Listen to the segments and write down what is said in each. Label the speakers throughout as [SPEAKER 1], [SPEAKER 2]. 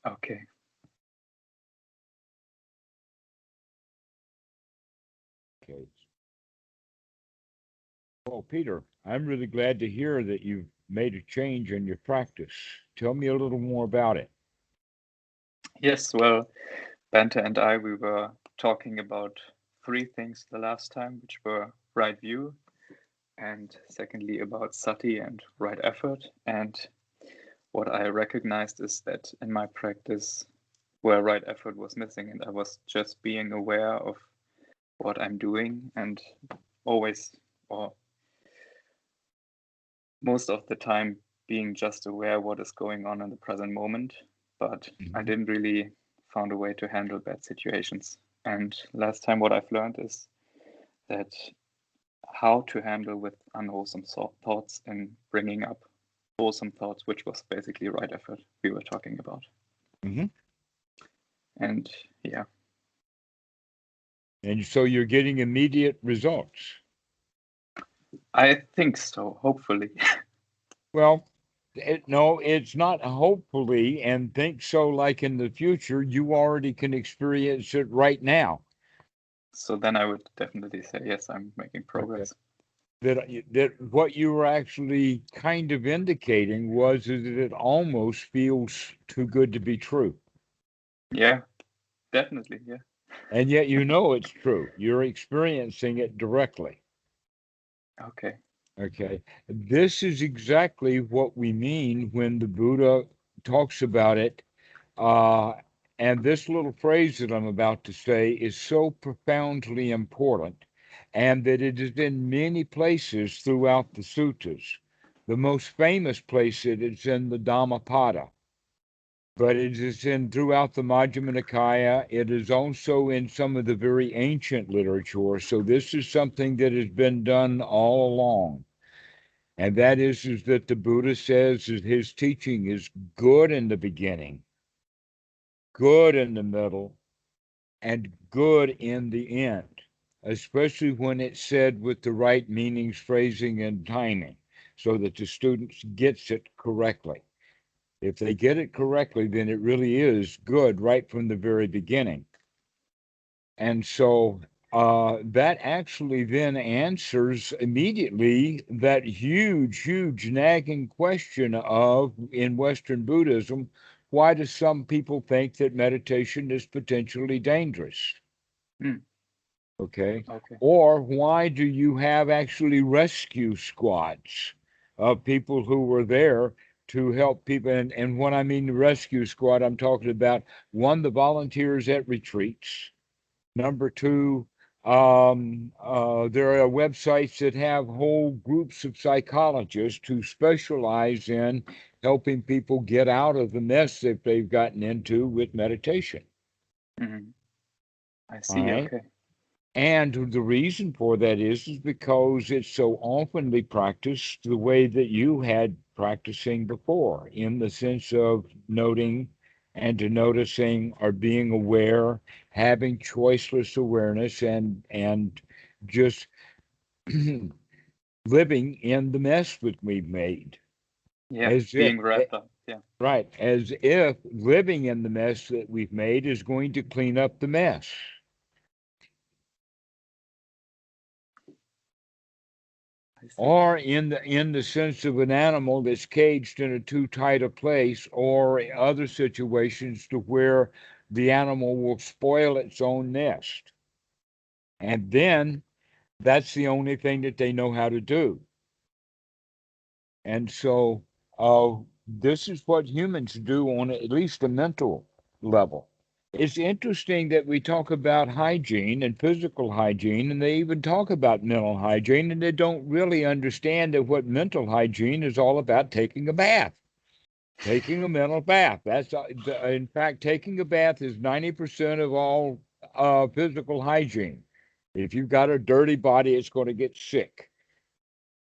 [SPEAKER 1] Okay.
[SPEAKER 2] Okay. Well, Peter, I'm really glad to hear that you've made a change in your practice. Tell me a little more about it.
[SPEAKER 1] Yes, well, Bente and I, we were talking about three things the last time, which were right view, and secondly about Sati and right effort. And what I recognized is that in my practice, where right effort was missing, and I was just being aware of what I'm doing and always, or most of the time, being just aware what is going on in the present moment. But I
[SPEAKER 2] Mhm.
[SPEAKER 1] didn't really found a way to handle bad situations. And last time, what I've learned is that how to handle with unwholesome thoughts and bringing up wholesome thoughts, which was basically right effort we were talking about.
[SPEAKER 2] Mhm.
[SPEAKER 1] And yeah,
[SPEAKER 2] And so you're getting immediate results.
[SPEAKER 1] I think so, hopefully.
[SPEAKER 2] Well, no, it's not hopefully and think so like in the future. You already can experience it right now.
[SPEAKER 1] So then I would definitely say, yes, I'm making
[SPEAKER 2] Okay.
[SPEAKER 1] progress.
[SPEAKER 2] That what you were actually kind of indicating was that it almost feels too good to be true.
[SPEAKER 1] Yeah, definitely. Yeah.
[SPEAKER 2] And yet you know it's true. You're experiencing it directly.
[SPEAKER 1] Okay.
[SPEAKER 2] Okay. This is exactly what we mean when the Buddha talks about it. Uh, and this little phrase that I'm about to say is so profoundly important, and that it is in many places throughout the suttas. The most famous place it is in the Dhammapada, but it is in throughout the Majjhima Nikaya. It is also in some of the very ancient literature. So this is something that has been done all along. And that is that the Buddha says that his teaching is good in the beginning, good in the middle, and good in the end, especially when it's said with the right meanings, phrasing, and timing, so that the students gets it correctly. If they get it correctly, then it really is good right from the very beginning. And so that actually then answers immediately that huge nagging question of in Western Buddhism, why do some people think that meditation is potentially dangerous?
[SPEAKER 1] Hmm.
[SPEAKER 2] Okay.
[SPEAKER 1] Okay.
[SPEAKER 2] Or why do you have actually rescue squads of people who were there to help people? And when I mean rescue squad, I'm talking about one, the volunteers at retreats. Number two, there are websites that have whole groups of psychologists who specialize in helping people get out of the mess that they've gotten into with meditation.
[SPEAKER 1] Hmm. I
[SPEAKER 2] All
[SPEAKER 1] see.
[SPEAKER 2] right.
[SPEAKER 1] Okay.
[SPEAKER 2] And the reason for that is because it's so oftenly practiced the way that you had practicing before, in the sense of noting and to noticing or being aware, having choiceless awareness, and just living in the mess that we've made,
[SPEAKER 1] Yeah.
[SPEAKER 2] as if
[SPEAKER 1] Being wrapped up. Yeah.
[SPEAKER 2] right, as if living in the mess that we've made is going to clean up the mess.
[SPEAKER 1] I see.
[SPEAKER 2] Or in the sense of an animal that's caged in a too tight a place, or other situations to where the animal will spoil its own nest, and then that's the only thing that they know how to do. And so this is what humans do on at least a mental level. It's interesting that we talk about hygiene and physical hygiene, and they even talk about mental hygiene, and they don't really understand that what mental hygiene is all about: taking a bath, taking a mental bath. That's, in fact, taking a bath is 90% of all physical hygiene. If you've got a dirty body, it's going to get sick.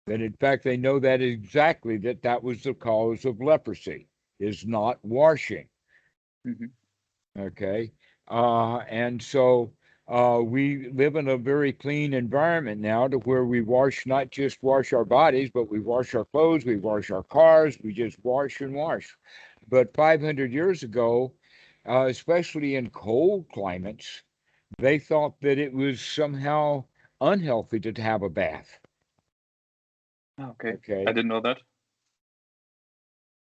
[SPEAKER 2] And in fact, they know that exactly that was the cause of leprosy, is not washing.
[SPEAKER 1] Hmm.
[SPEAKER 2] Okay. And so we live in a very clean environment now to where we wash, not just wash our bodies, but we wash our clothes, we wash our cars, we just wash and wash. But 500 years ago, especially in cold climates. They thought that it was somehow unhealthy to have a bath.
[SPEAKER 1] Okay. I
[SPEAKER 2] Okay.
[SPEAKER 1] didn't know that.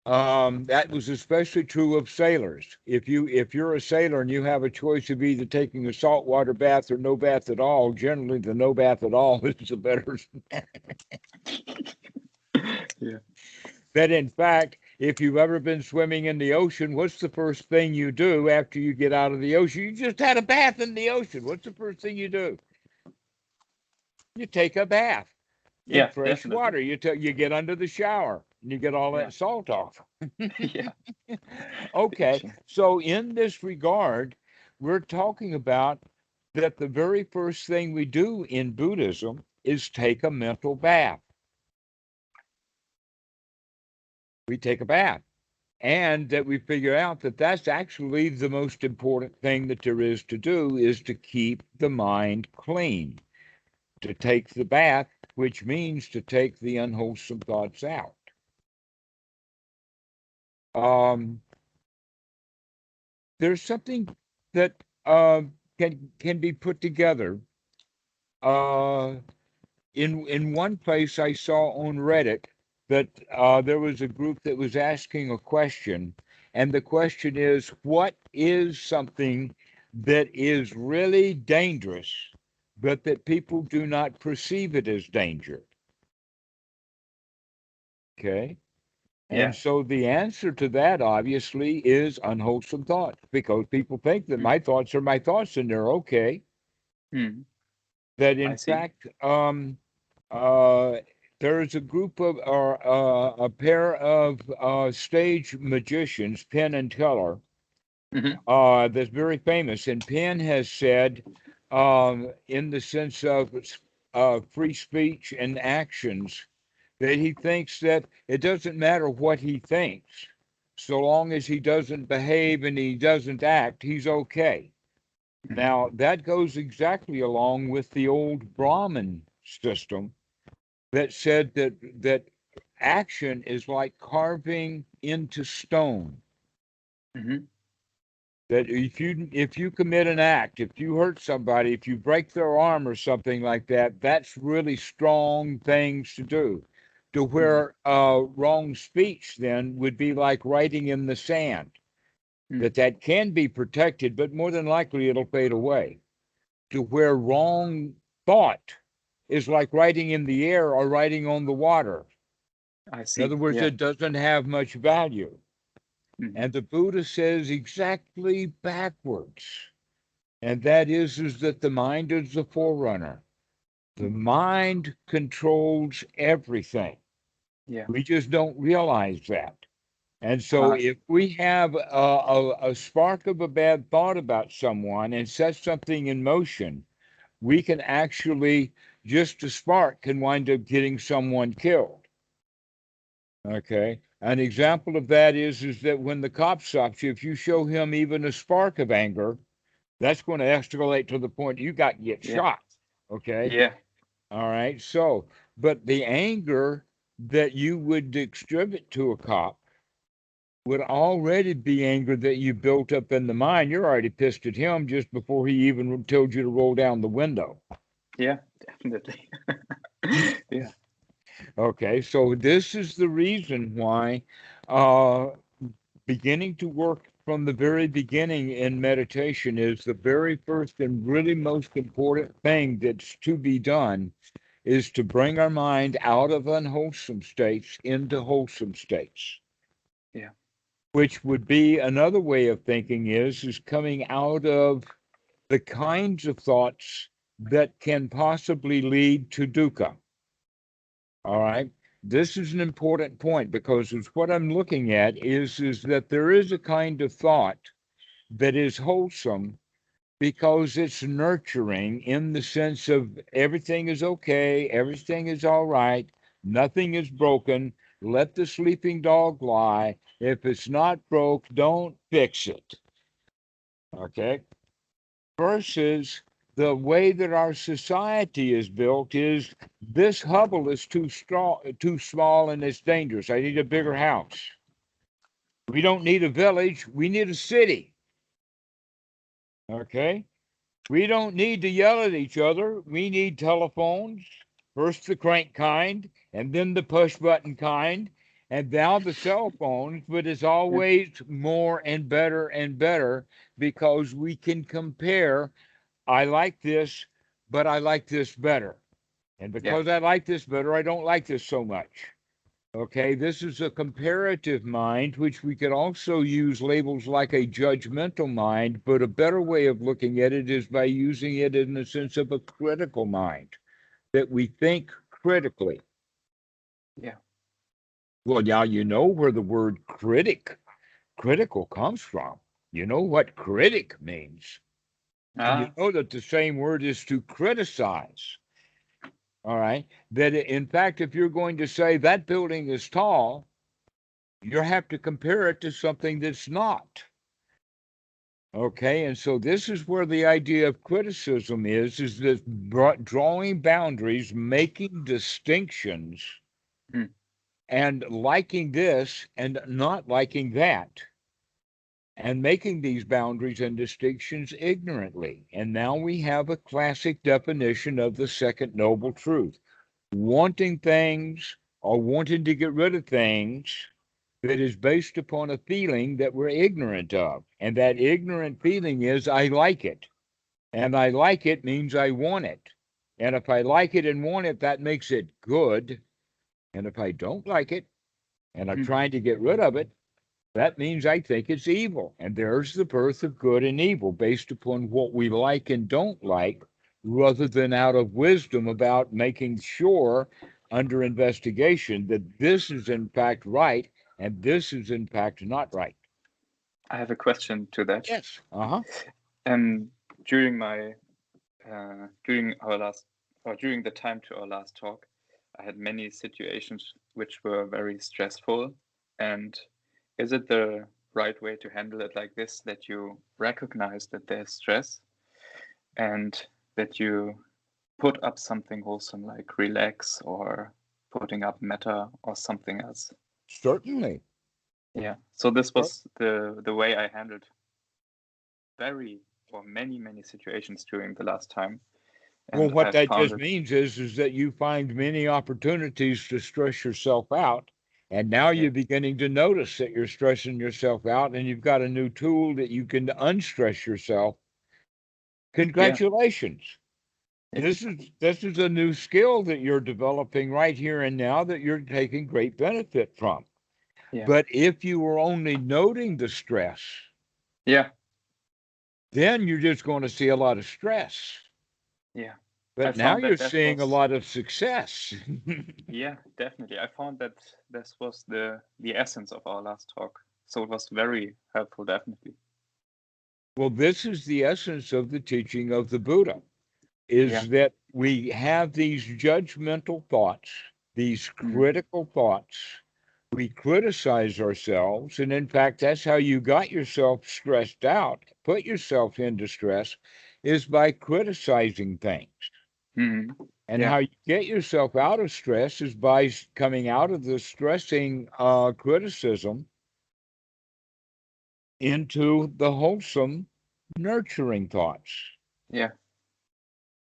[SPEAKER 2] That was especially true of sailors. If you're a sailor and you have a choice of either taking a saltwater bath or no bath at all, generally the no bath at all is the better.
[SPEAKER 1] Yeah.
[SPEAKER 2] That in fact, if you've ever been swimming in the ocean, what's the first thing you do after you get out of the ocean? You just had a bath in the ocean. What's the first thing you do? You take a bath in
[SPEAKER 1] Yeah,
[SPEAKER 2] fresh
[SPEAKER 1] definitely.
[SPEAKER 2] water. You get under the shower and you get all
[SPEAKER 1] Yeah.
[SPEAKER 2] that salt off.
[SPEAKER 1] Yeah.
[SPEAKER 2] Okay,
[SPEAKER 1] Sure.
[SPEAKER 2] so in this regard, we're talking about that the very first thing we do in Buddhism is take a mental bath. We take a bath. And that we figure out that that's actually the most important thing that there is to do is to keep the mind clean, to take the bath, which means to take the unwholesome thoughts out. Um, there's something that can be put together. Uh, in one place, I saw on Reddit that there was a group that was asking a question, and the question is, what is something that is really dangerous, but that people do not perceive it as danger? Okay. And
[SPEAKER 1] Yeah.
[SPEAKER 2] so the answer to that obviously is unwholesome thoughts because people think that
[SPEAKER 1] Mm.
[SPEAKER 2] my thoughts are my thoughts and they're okay.
[SPEAKER 1] Mm.
[SPEAKER 2] That
[SPEAKER 1] I
[SPEAKER 2] in
[SPEAKER 1] see.
[SPEAKER 2] fact, uh, there's a group of or a pair of stage magicians, Penn and Teller,
[SPEAKER 1] Hmm.
[SPEAKER 2] that's very famous. And Penn has said, in the sense of free speech and actions, that he thinks that it doesn't matter what he thinks, so long as he doesn't behave and he doesn't act, he's okay.
[SPEAKER 1] Hmm.
[SPEAKER 2] Now, that goes exactly along with the old Brahmin system that said that action is like carving into stone.
[SPEAKER 1] Hmm.
[SPEAKER 2] That if you commit an act, if you hurt somebody, if you break their arm or something like that, that's really strong things to do. To
[SPEAKER 1] Hmm.
[SPEAKER 2] where wrong speech then would be like writing in the sand.
[SPEAKER 1] Mm.
[SPEAKER 2] That can be protected, but more than likely it'll fade away. To where wrong thought is like writing in the air or writing on the water.
[SPEAKER 1] I
[SPEAKER 2] In other
[SPEAKER 1] see.
[SPEAKER 2] words,
[SPEAKER 1] Yeah.
[SPEAKER 2] it doesn't have much value.
[SPEAKER 1] Hmm.
[SPEAKER 2] And the Buddha says exactly backwards. And that is that the mind is the forerunner. The
[SPEAKER 1] Hmm.
[SPEAKER 2] mind controls everything.
[SPEAKER 1] Yeah.
[SPEAKER 2] We just don't realize that. And so
[SPEAKER 1] Ah.
[SPEAKER 2] if we have a spark of a bad thought about someone and set something in motion, we can actually, just a spark can wind up getting someone killed. Okay. An example of that is that when the cop stops you, if you show him even a spark of anger, that's going to escalate to the point you got to get
[SPEAKER 1] Yeah.
[SPEAKER 2] shot. Okay.
[SPEAKER 1] Yeah.
[SPEAKER 2] All right. So, but the anger that you would distribute to a cop would already be anger that you built up in the mind. You're already pissed at him just before he even told you to roll down the window.
[SPEAKER 1] Yeah. Definitely. Yeah.
[SPEAKER 2] Okay. So, this is the reason why uh, beginning to work from the very beginning in meditation is the very first and really most important thing that's to be done is to bring our mind out of unwholesome states into wholesome states,
[SPEAKER 1] Yeah.
[SPEAKER 2] which would be another way of thinking is coming out of the kinds of thoughts that can possibly lead to dukkha. All right. This is an important point because it's what I'm looking at is that there is a kind of thought that is wholesome because it's nurturing in the sense of everything is okay, everything is all right, nothing is broken. Let the sleeping dog lie. If it's not broke, don't fix it. Okay. Versus the way that our society is built is this hovel is too small, and it's dangerous. I need a bigger house. We don't need a village. We need a city. Okay? We don't need to yell at each other. We need telephones, first the crank kind, and then the push button kind, and now the cell phones, but it's
[SPEAKER 1] Yeah.
[SPEAKER 2] always more and better because we can compare. I like this, but I like this better. And
[SPEAKER 1] Yeah.
[SPEAKER 2] because I like this better, I don't like this so much. Okay, this is a comparative mind, which we could also use labels like a judgmental mind, but a better way of looking at it is by using it in the sense of a critical mind, that we think critically.
[SPEAKER 1] Yeah.
[SPEAKER 2] Well, now you know where the word critical comes from. You know what critic means. And you
[SPEAKER 1] Ah.
[SPEAKER 2] know that the same word is to criticize. All right. That in fact, if you're going to say that building is tall, you have to compare it to something that's not. Okay, and so this is where the idea of criticism is that drawing boundaries, making distinctions,
[SPEAKER 1] Mm.
[SPEAKER 2] and liking this and not liking that, and making these boundaries and distinctions ignorantly. And now we have a classic definition of the second noble truth: wanting things or wanting to get rid of things that is based upon a feeling that we're ignorant of. And that ignorant feeling is, I like it. And I like it means I want it. And if I like it and want it, that makes it good. And if I don't like it and I'm
[SPEAKER 1] Mm.
[SPEAKER 2] trying to get rid of it, that means I think it's evil. And there's the birth of good and evil based upon what we like and don't like, rather than out of wisdom about making sure under investigation that this is in fact right and this is in fact not right.
[SPEAKER 1] I have a question to that.
[SPEAKER 2] Yes. Uh-huh.
[SPEAKER 1] During my during our last or during the time to our last talk, I had many situations which were very stressful. And is it the right way to handle it like this, that you recognize that there's stress and that you put up something wholesome like relax or putting up metta or something else?
[SPEAKER 2] Certainly.
[SPEAKER 1] Yeah. So this was the way I handled very or many situations during the last time,
[SPEAKER 2] Well,
[SPEAKER 1] and
[SPEAKER 2] what
[SPEAKER 1] I
[SPEAKER 2] that
[SPEAKER 1] found
[SPEAKER 2] just
[SPEAKER 1] it.
[SPEAKER 2] means is that you find many opportunities to stress yourself out. And now
[SPEAKER 1] Yeah.
[SPEAKER 2] you're beginning to notice that you're stressing yourself out, and you've got a new tool that you can unstress yourself.
[SPEAKER 1] Yeah.
[SPEAKER 2] Congratulations.
[SPEAKER 1] Yeah.
[SPEAKER 2] This is a new skill that you're developing right here and now that you're taking great benefit from.
[SPEAKER 1] Yeah.
[SPEAKER 2] But if you were only noting the stress,
[SPEAKER 1] Yeah.
[SPEAKER 2] then you're just going to see a lot of stress.
[SPEAKER 1] Yeah. I
[SPEAKER 2] But now
[SPEAKER 1] found
[SPEAKER 2] you're
[SPEAKER 1] that that
[SPEAKER 2] seeing a
[SPEAKER 1] was,
[SPEAKER 2] lot of success.
[SPEAKER 1] yeah, definitely. I found that this was the essence of our last talk. So it was very helpful, definitely.
[SPEAKER 2] Well, this is the essence of the teaching of the Buddha,
[SPEAKER 1] Yeah.
[SPEAKER 2] is that we have these judgmental thoughts, these
[SPEAKER 1] Mm.
[SPEAKER 2] critical thoughts. We criticize ourselves. And in fact, that's how you got yourself stressed out, put yourself into stress, is by criticizing things.
[SPEAKER 1] Mm.
[SPEAKER 2] And
[SPEAKER 1] Yeah.
[SPEAKER 2] how you get yourself out of stress is by coming out of the stressing criticism into the wholesome, nurturing thoughts.
[SPEAKER 1] Yeah.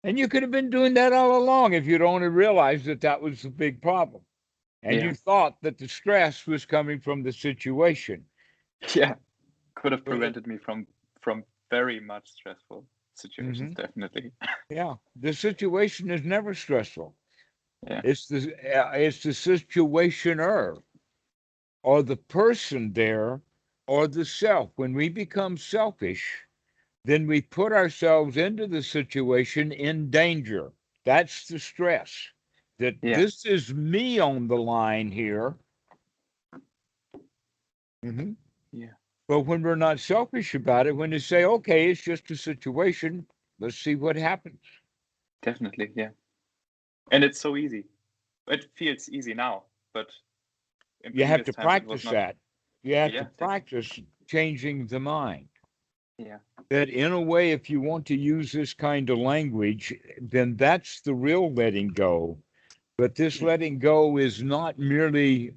[SPEAKER 2] And you could have been doing that all along if you'd only realized that that was the big problem. And
[SPEAKER 1] Yeah.
[SPEAKER 2] you thought that the stress was coming from the situation.
[SPEAKER 1] Yeah. Could have
[SPEAKER 2] But
[SPEAKER 1] prevented me from very much stressful situations,
[SPEAKER 2] mhm,
[SPEAKER 1] definitely.
[SPEAKER 2] yeah, the situation is never stressful.
[SPEAKER 1] Yeah.
[SPEAKER 2] It's the situationer or the person there or the self. When we become selfish, then we put ourselves into the situation in danger. That's the stress. That
[SPEAKER 1] Yeah.
[SPEAKER 2] this is me on the line here. Mhm.
[SPEAKER 1] Yeah.
[SPEAKER 2] But when we're not selfish about it, when they say, okay, it's just a situation, let's see what happens.
[SPEAKER 1] Definitely. Yeah. And it's so easy. It feels easy now, but in
[SPEAKER 2] You have
[SPEAKER 1] previous
[SPEAKER 2] to
[SPEAKER 1] times it was
[SPEAKER 2] practice
[SPEAKER 1] not.
[SPEAKER 2] that. You have to
[SPEAKER 1] Yeah, definitely.
[SPEAKER 2] practice changing the mind.
[SPEAKER 1] Yeah.
[SPEAKER 2] That in a way, if you want to use this kind of language, then that's the real letting go. But this
[SPEAKER 1] Yeah.
[SPEAKER 2] letting go is not merely,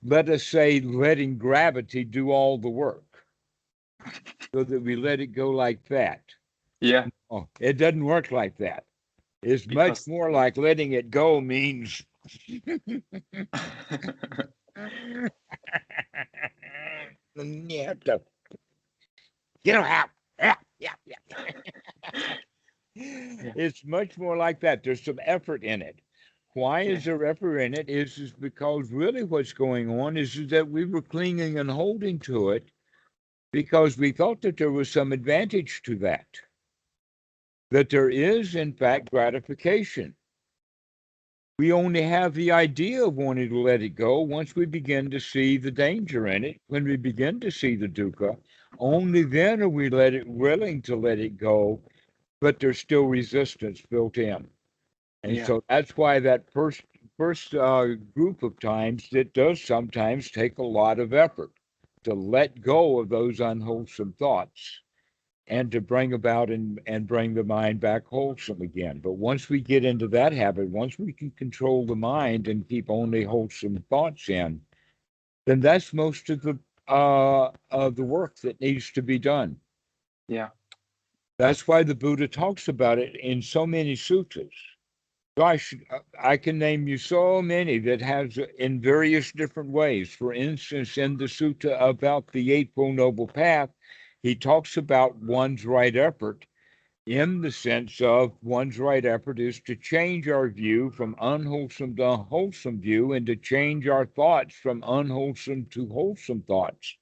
[SPEAKER 2] let us say, letting gravity do all the work. so that we let it go like that.
[SPEAKER 1] Yeah,
[SPEAKER 2] Oh, it doesn't work like that. It's much
[SPEAKER 1] because
[SPEAKER 2] more like letting it go means yeah, get out. Yeah, yeah, yeah.
[SPEAKER 1] yeah,
[SPEAKER 2] It's much more like that. There's some effort in it. Why
[SPEAKER 1] yeah,
[SPEAKER 2] is there effort in it? Is because really what's going on is that we were clinging and holding to it because we thought that there was some advantage to that, that there is, in fact, gratification. We only have the idea of wanting to let it go once we begin to see the danger in it. When we begin to see the dukkha, only then are we willing to let it go, but there's still resistance built in. And
[SPEAKER 1] yeah,
[SPEAKER 2] so that's why that first group of times, it does sometimes take a lot of effort to let go of those unwholesome thoughts and to bring about and bring the mind back wholesome again. But once we get into that habit, once we can control the mind and keep only wholesome thoughts in, then that's most of the work that needs to be done.
[SPEAKER 1] yeah,
[SPEAKER 2] That's why the Buddha talks about it in so many sutras. Gosh, I can name you so many that has in various different ways. For instance, in the sutta about the Eightfold Noble Path, he talks about one's right effort in the sense of one's right effort is to change our view from unwholesome to wholesome view and to change our thoughts from unwholesome to wholesome thoughts.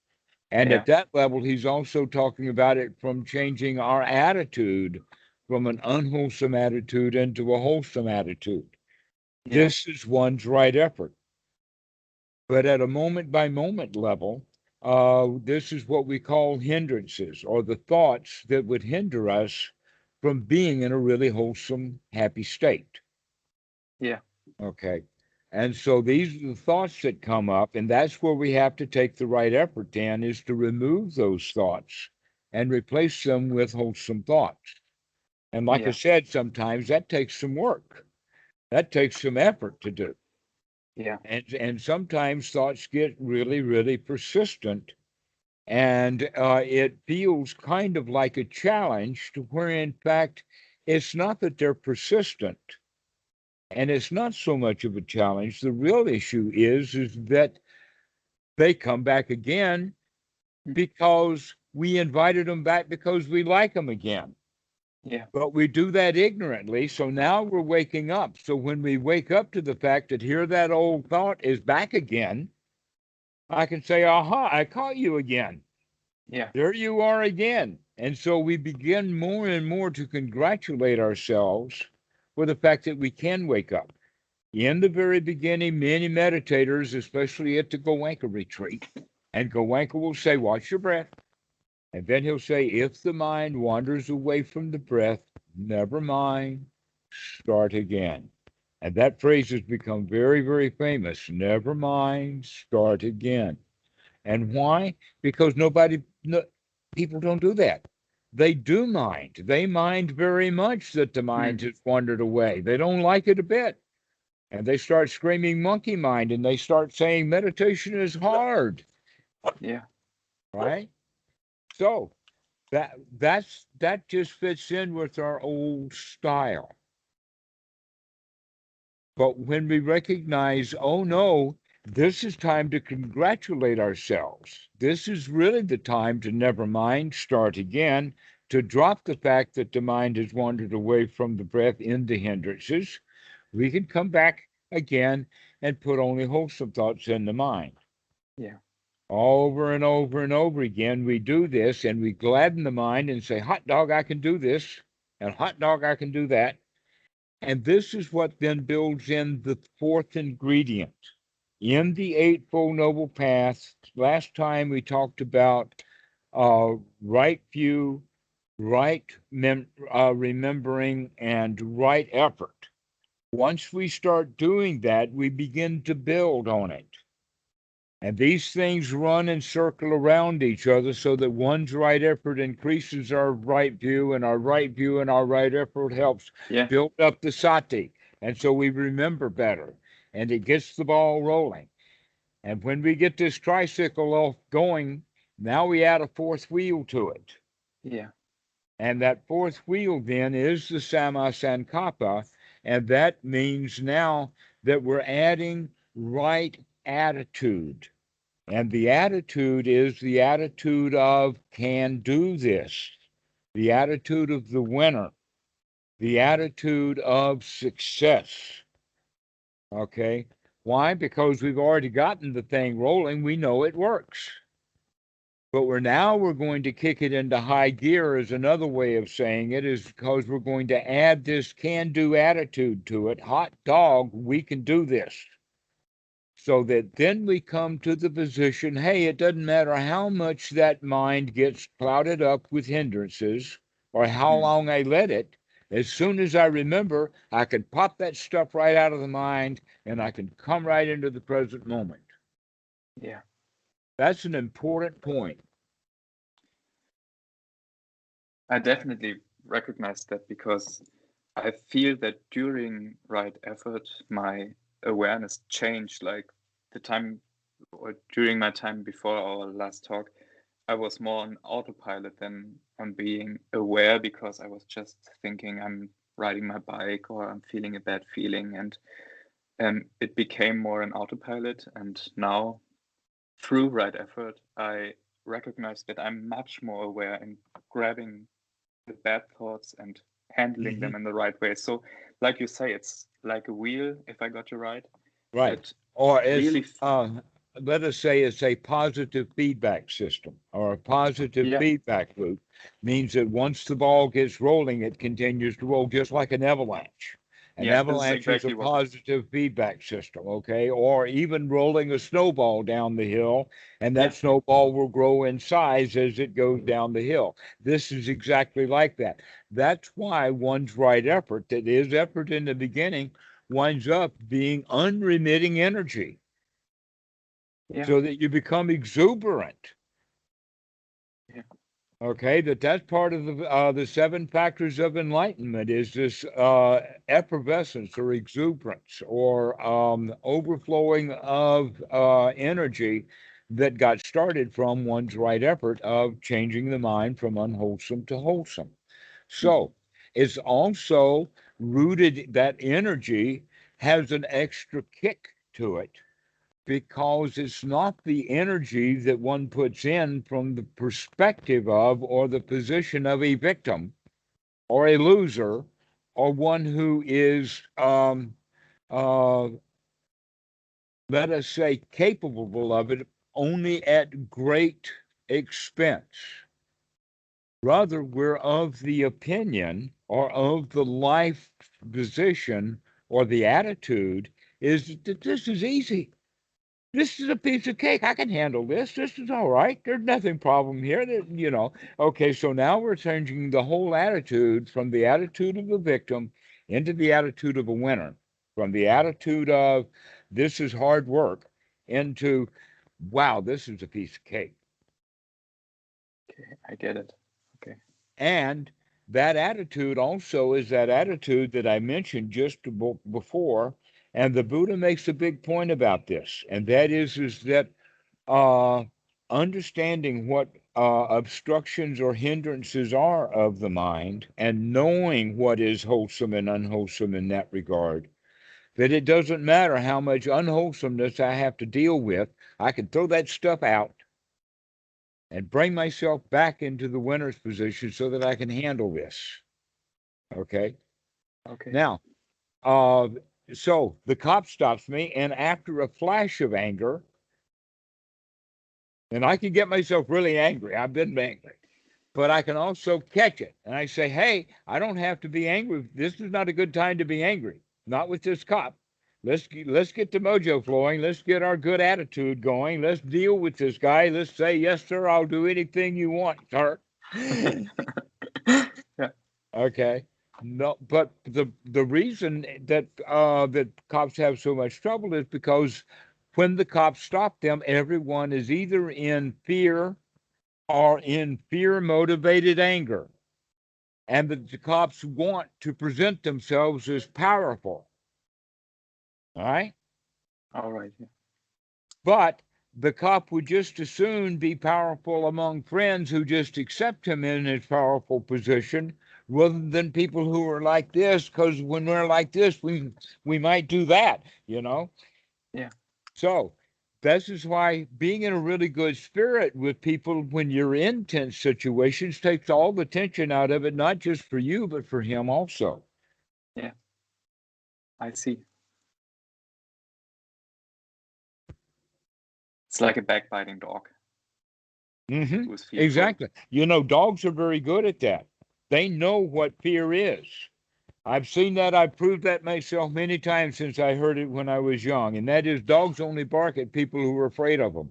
[SPEAKER 2] And
[SPEAKER 1] yeah,
[SPEAKER 2] at that level, he's also talking about it from changing our attitude from an unwholesome attitude into a wholesome attitude.
[SPEAKER 1] yeah,
[SPEAKER 2] This is one's right effort. But at a moment by moment level, this is what we call hindrances or the thoughts that would hinder us from being in a really wholesome, happy state.
[SPEAKER 1] yeah,
[SPEAKER 2] Okay. And so these are the thoughts that come up, and that's where we have to take the right effort, Dan, is to remove those thoughts and replace them with wholesome thoughts. And like I
[SPEAKER 1] yeah,
[SPEAKER 2] said, sometimes that takes some work. That takes some effort to do.
[SPEAKER 1] yeah,
[SPEAKER 2] And sometimes thoughts get really, really persistent. And it feels kind of like a challenge to where, in fact, it's not that they're persistent and it's not so much of a challenge. The real issue is that they come back again
[SPEAKER 1] mm,
[SPEAKER 2] because we invited them back because we like them again.
[SPEAKER 1] yeah,
[SPEAKER 2] But we do that ignorantly. So now we're waking up. So when we wake up to the fact that here that old thought is back again, I can say, aha, I caught you again.
[SPEAKER 1] yeah,
[SPEAKER 2] There you are again. And so we begin more and more to congratulate ourselves for the fact that we can wake up. In the very beginning, many meditators, especially at the Goenka retreat, and Goenka will say, watch your breath. And then he'll say, if the mind wanders away from the breath, never mind, start again. And that phrase has become very, very famous. Never mind, start again. And why? Because no, people don't do that. They do mind. They mind very much that the mind
[SPEAKER 1] mm,
[SPEAKER 2] has wandered away. They don't like it a bit. And they start screaming monkey mind and they start saying meditation is hard,
[SPEAKER 1] yeah,
[SPEAKER 2] right? So that just fits in with our old style. But when we recognize, oh no, this is time to congratulate ourselves. This is really the time to never mind, start again, to drop the fact that the mind has wandered away from the breath into hindrances. We can come back again and put only wholesome thoughts in the mind.
[SPEAKER 1] yeah,
[SPEAKER 2] Over and over and over again, we do this and we gladden the mind and say, hot dog, I can do this, and hot dog, I can do that. And this is what then builds in the fourth ingredient. In the Eightfold Noble Path, last time we talked about right view, remembering, and right effort. Once we start doing that, we begin to build on it. And these things run and circle around each other so that one's right effort increases our right view, and our right view and our right effort helps
[SPEAKER 1] yeah,
[SPEAKER 2] build up the sati. And so we remember better, and it gets the ball rolling. And when we get this tricycle going, Now we add a fourth wheel to it.
[SPEAKER 1] Yeah.
[SPEAKER 2] And that fourth wheel then is the Sama Sankappa. And that means now that we're adding right attitude. And the attitude is the attitude of can do this, the attitude of the winner, the attitude of success. Okay. Why? Because we've already gotten the thing rolling. We know it works. But we're going to kick it into high gear is another way of saying it is because we're going to add this can do attitude to it. Hot dog, we can do this. So that then we come to the position, hey, it doesn't matter how much that mind gets clouded up with hindrances or how
[SPEAKER 1] Mm.
[SPEAKER 2] long I let it. As soon as I remember, I can pop that stuff right out of the mind and I can come right into the present moment.
[SPEAKER 1] Yeah.
[SPEAKER 2] That's an important point.
[SPEAKER 1] I definitely recognize that because I feel that during right effort, my awareness changed. Like the time or during my time before our last talk, I was more on autopilot than on being aware because I was just thinking I'm riding my bike or I'm feeling a bad feeling. And it became more an autopilot. And now through right effort, I recognize that I'm much more aware and grabbing the bad thoughts and handling
[SPEAKER 2] Mm-hmm.
[SPEAKER 1] them in the right way. So, like you say, it's like a wheel, if I got you right,
[SPEAKER 2] Right.
[SPEAKER 1] that
[SPEAKER 2] Or as
[SPEAKER 1] really,
[SPEAKER 2] let us say it's a positive feedback system or a positive
[SPEAKER 1] yeah,
[SPEAKER 2] feedback loop means that once the ball gets rolling, it continues to roll just like an avalanche. An
[SPEAKER 1] yeah, this is
[SPEAKER 2] avalanche is a
[SPEAKER 1] exactly what,
[SPEAKER 2] positive feedback system, okay? Or even rolling a snowball down the hill, and that
[SPEAKER 1] yeah,
[SPEAKER 2] snowball will grow in size as it goes down the hill. This is exactly like that. That's why one's right effort, that is effort in the beginning, winds up being unremitting energy
[SPEAKER 1] yeah,
[SPEAKER 2] so that you become exuberant.
[SPEAKER 1] yeah,
[SPEAKER 2] Okay, that's part of the seven factors of enlightenment is this effervescence or exuberance or overflowing of energy that got started from one's right effort of changing the mind from unwholesome to wholesome.
[SPEAKER 1] mhm,
[SPEAKER 2] So it's also rooted, that energy has an extra kick to it because it's not the energy that one puts in from the perspective of or the position of a victim or a loser or one who is, uh, let us say, capable of it only at great expense. Rather, we're of the opinion or of the life position or the attitude is that this is easy. This is a piece of cake. I can handle this. This is all right. There's nothing problem here. Okay, so now we're changing the whole attitude from the attitude of a victim into the attitude of a winner, from the attitude of this is hard work into wow, this is a piece of cake.
[SPEAKER 1] okay, I get it. Okay,
[SPEAKER 2] And that attitude also is that attitude that I mentioned just before. And the Buddha makes a big point about this, and that is that uh, understanding what obstructions or hindrances are of the mind and knowing what is wholesome and unwholesome in that regard, that it doesn't matter how much unwholesomeness I have to deal with, I can throw that stuff out and bring myself back into the winner's position so that I can handle this. Okay.
[SPEAKER 1] okay,
[SPEAKER 2] Now, uh, so the cop stops me, and after a flash of anger, and I can get myself really angry. I've been angry, but I can also catch it. And I say, hey, I don't have to be angry. This is not a good time to be angry. Not with this cop. Let's get the mojo flowing. Let's get our good attitude going. Let's deal with this guy. Let's say, yes, sir, I'll do anything you want, sir.
[SPEAKER 1] yeah,
[SPEAKER 2] Okay. No, but the reason that cops have so much trouble is because when the cops stop them, everyone is either in fear or in fear motivated anger, and that the cops want to present themselves as powerful. All right.
[SPEAKER 1] all right, yeah,
[SPEAKER 2] But the cop would just as soon be powerful among friends who just accept him in his powerful position rather than people who are like this, because when we're like this, we might do that, you know?
[SPEAKER 1] Yeah.
[SPEAKER 2] So this is why being in a really good spirit with people when you're in tense situations takes all the tension out of it, not just for you, but for him also.
[SPEAKER 1] Yeah. I see. It's like a backbiting dog who's fearful.
[SPEAKER 2] Exactly. You know, dogs are very good at that. They know what fear is. I've seen that. I've proved that myself many times since I heard it when I was young. And that is dogs only bark at people who are afraid of them.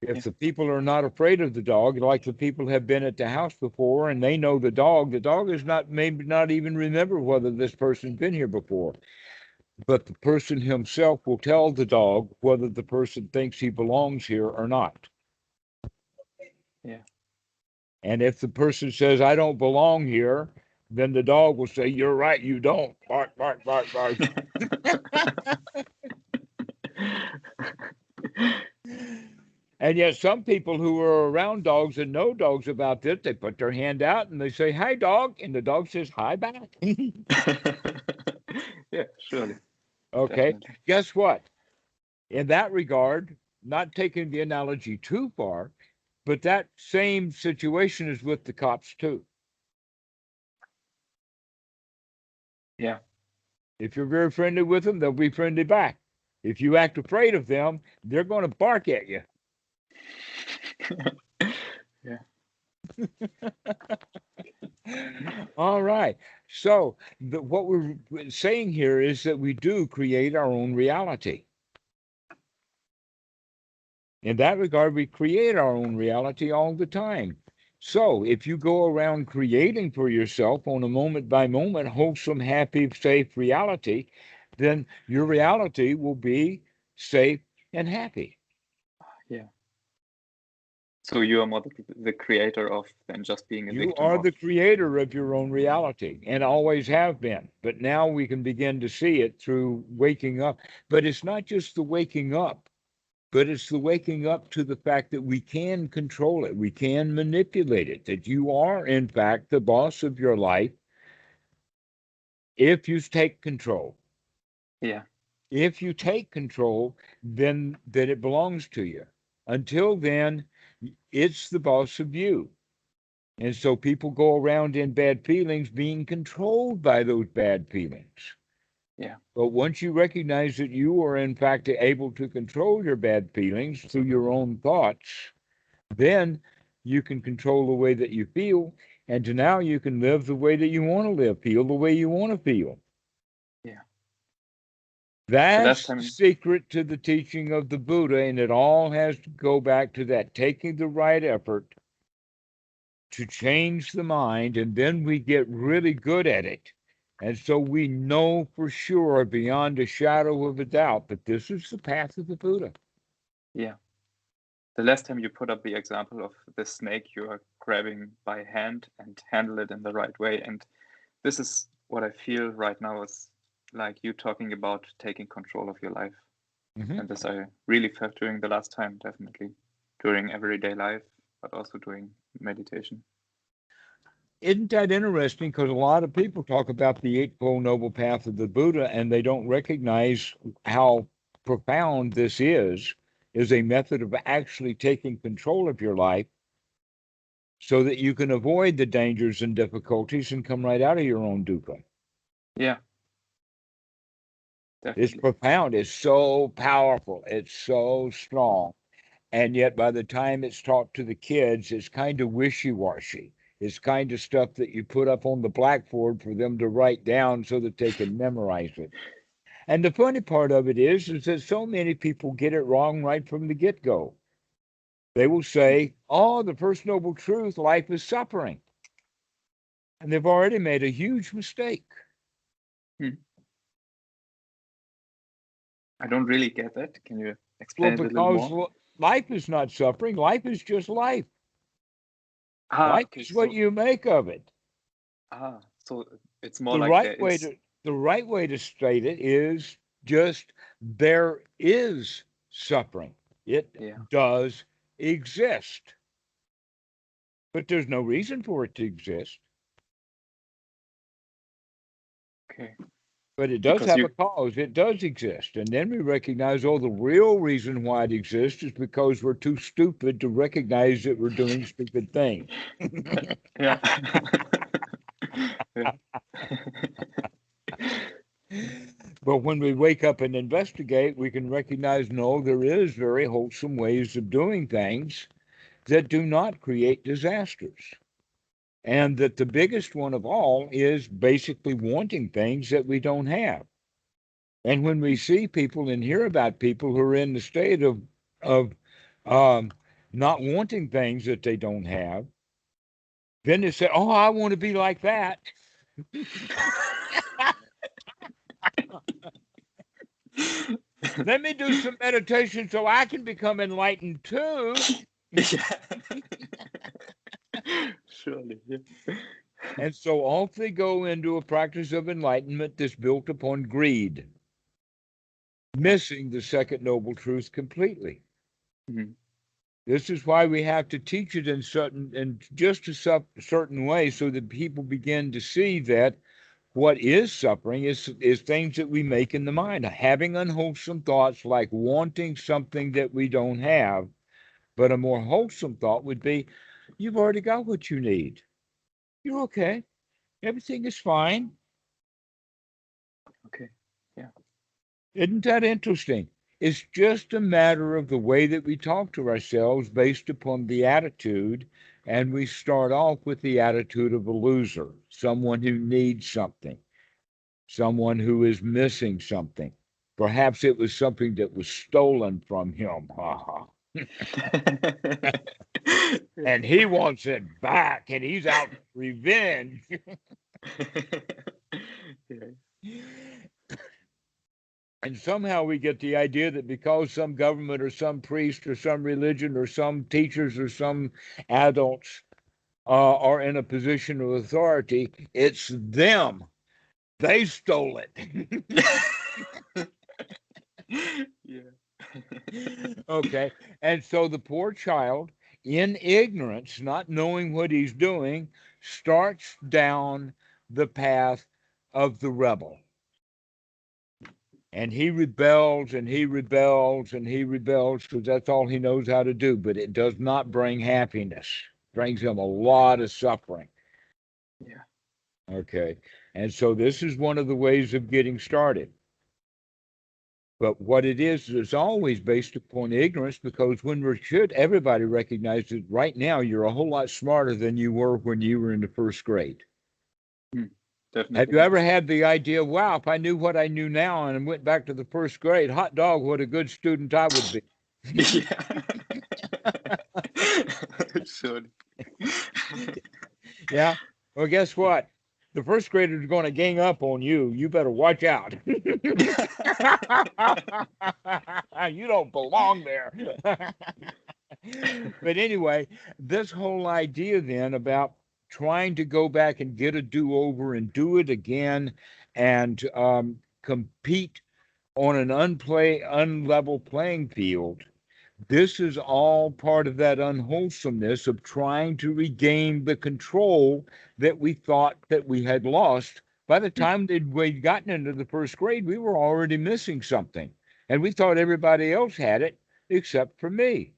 [SPEAKER 2] If
[SPEAKER 1] Yeah.
[SPEAKER 2] the people are not afraid of the dog, like the people have been at the house before and they know the dog is not, maybe not even remember whether this person's been here before. But the person himself will tell the dog whether the person thinks he belongs here or not.
[SPEAKER 1] Yeah.
[SPEAKER 2] And if the person says, I don't belong here, then the dog will say, you're right, you don't. Bark, bark, bark, bark. And yet, some people who are around dogs and know dogs about this, they put their hand out and they say, hi, dog. And the dog says, hi back.
[SPEAKER 1] Yeah, surely.
[SPEAKER 2] Okay.
[SPEAKER 1] Definitely.
[SPEAKER 2] Guess what? In that regard, not taking the analogy too far, but that same situation is with the cops too.
[SPEAKER 1] Yeah.
[SPEAKER 2] If you're very friendly with them, they'll be friendly back. If you act afraid of them, they're going to bark at you.
[SPEAKER 1] Yeah.
[SPEAKER 2] All right. So, what we're saying here is that we do create our own reality. In that regard, we create our own reality all the time. So, if you go around creating for yourself on a moment by moment, wholesome, happy, safe reality, then your reality will be safe and happy.
[SPEAKER 1] Yeah. So you are more the creator of than just being a
[SPEAKER 2] You
[SPEAKER 1] victim
[SPEAKER 2] are
[SPEAKER 1] of.
[SPEAKER 2] the creator of your own reality and always have been. But now we can begin to see it through waking up. But it's not just the waking up, but it's the waking up to the fact that we can control it, we can manipulate it, that you are, in fact, the boss of your life if you take control.
[SPEAKER 1] Yeah.
[SPEAKER 2] If you take control, then that it belongs to you. Until then, it's the boss of you. And so people go around in bad feelings being controlled by those bad feelings.
[SPEAKER 1] Yeah.
[SPEAKER 2] But once you recognize that you are, in fact, able to control your bad feelings through your own thoughts, then you can control the way that you feel. And now you can live the way that you want to live, feel the way you want to feel.
[SPEAKER 1] Yeah. The last
[SPEAKER 2] That's the
[SPEAKER 1] time.
[SPEAKER 2] secret to the teaching of the Buddha. And it all has to go back to that taking the right effort to change the mind, and then we get really good at it. And so we know for sure, beyond a shadow of a doubt, that this is the path of the Buddha.
[SPEAKER 1] Yeah. The last time you put up the example of the snake you are grabbing by hand and handle it in the right way. And this is what I feel right now is like you talking about taking control of your life.
[SPEAKER 2] Mm-hmm.
[SPEAKER 1] And this I really felt during the last time, definitely. During everyday life, but also during meditation.
[SPEAKER 2] Isn't that interesting? Because a lot of people talk about the Eightfold Noble Path of the Buddha, and they don't recognize how profound this is a method of actually taking control of your life so that you can avoid the dangers and difficulties and come right out of your own dukkha.
[SPEAKER 1] Yeah,
[SPEAKER 2] It's
[SPEAKER 1] definitely.
[SPEAKER 2] profound. It's so powerful. It's so strong. And yet, by the time it's taught to the kids, it's kind of wishy washy. It's kind of stuff that you put up on the blackboard for them to write down so that they can memorize it. And the funny part of it is that so many people get it wrong right from the get go. They will say, oh, the first noble truth, life is suffering. And they've already made a huge mistake.
[SPEAKER 1] Hmm. I don't really get that. Can you
[SPEAKER 2] Well,
[SPEAKER 1] explain it a little
[SPEAKER 2] because
[SPEAKER 1] more?
[SPEAKER 2] life is not suffering, life is just life.
[SPEAKER 1] Ah,
[SPEAKER 2] Life
[SPEAKER 1] okay.
[SPEAKER 2] is what you make of it.
[SPEAKER 1] So it's more
[SPEAKER 2] The
[SPEAKER 1] like
[SPEAKER 2] right way to state it is just there is suffering. It
[SPEAKER 1] Yeah.
[SPEAKER 2] does exist, but there's no reason for it to exist.
[SPEAKER 1] Okay.
[SPEAKER 2] But it does
[SPEAKER 1] Because
[SPEAKER 2] have
[SPEAKER 1] you
[SPEAKER 2] a cause. It does exist. And then we recognize, oh, the real reason why it exists is because we're too stupid to recognize that we're doing stupid things.
[SPEAKER 1] yeah. yeah.
[SPEAKER 2] But when we wake up and investigate, we can recognize, no, there is very wholesome ways of doing things that do not create disasters. And that the biggest one of all is basically wanting things that we don't have. And when we see people and hear about people who are in the state of um, not wanting things that they don't have, then they say, "Oh, I want to be like that." Let me do some meditation so I can become enlightened too.
[SPEAKER 1] yeah. Surely. Yeah.
[SPEAKER 2] And so off they go into a practice of enlightenment that's built upon greed,
[SPEAKER 1] Yeah.
[SPEAKER 2] missing the second noble truth completely.
[SPEAKER 1] Mhm.
[SPEAKER 2] This is why we have to teach it in just a certain way, so that people begin to see that what is suffering is things that we make in the mind, having unwholesome thoughts like wanting something that we don't have. But a more wholesome thought would be, you've already got what you need. You're okay. Everything is fine.
[SPEAKER 1] Okay. Yeah.
[SPEAKER 2] Isn't that interesting? It's just a matter of the way that we talk to ourselves based upon the attitude. And we start off with the attitude of a loser, someone who needs something, someone who is missing something. Perhaps it was something that was stolen from him. Ha ha.
[SPEAKER 1] yeah.
[SPEAKER 2] And he wants it back and he's out for revenge.
[SPEAKER 1] yeah.
[SPEAKER 2] And somehow we get the idea that because some government or some priest or some religion or some teachers or some adults are in a position of authority, it's them. They stole it.
[SPEAKER 1] yeah.
[SPEAKER 2] Okay. And so the poor child, in ignorance, not knowing what he's doing, starts down the path of the rebel. And he rebels and he rebels and he rebels because that's all he knows how to do. But it does not bring happiness. It brings him a lot of suffering.
[SPEAKER 1] yeah.
[SPEAKER 2] Okay. And so this is one of the ways of getting started. But what it is always based upon ignorance, because everybody recognize that right now you're a whole lot smarter than you were when you were in the first grade.
[SPEAKER 1] Hmm.
[SPEAKER 2] Have
[SPEAKER 1] Definitely.
[SPEAKER 2] you ever had the idea, wow, if I knew what I knew now and went back to the first grade, hot dog, what a good student I would be?
[SPEAKER 1] Yeah. Surely.
[SPEAKER 2] Yeah. Well, guess what? The first graders are going to gang up on you. You better watch out. You don't belong there. But anyway, this whole idea then about trying to go back and get a do-over and do it again and compete on an unlevel playing field, this is all part of that unwholesomeness of trying to regain the control that we thought that we had lost. By the time that we'd gotten into the first grade, we were already missing something. And we thought everybody else had it except for me.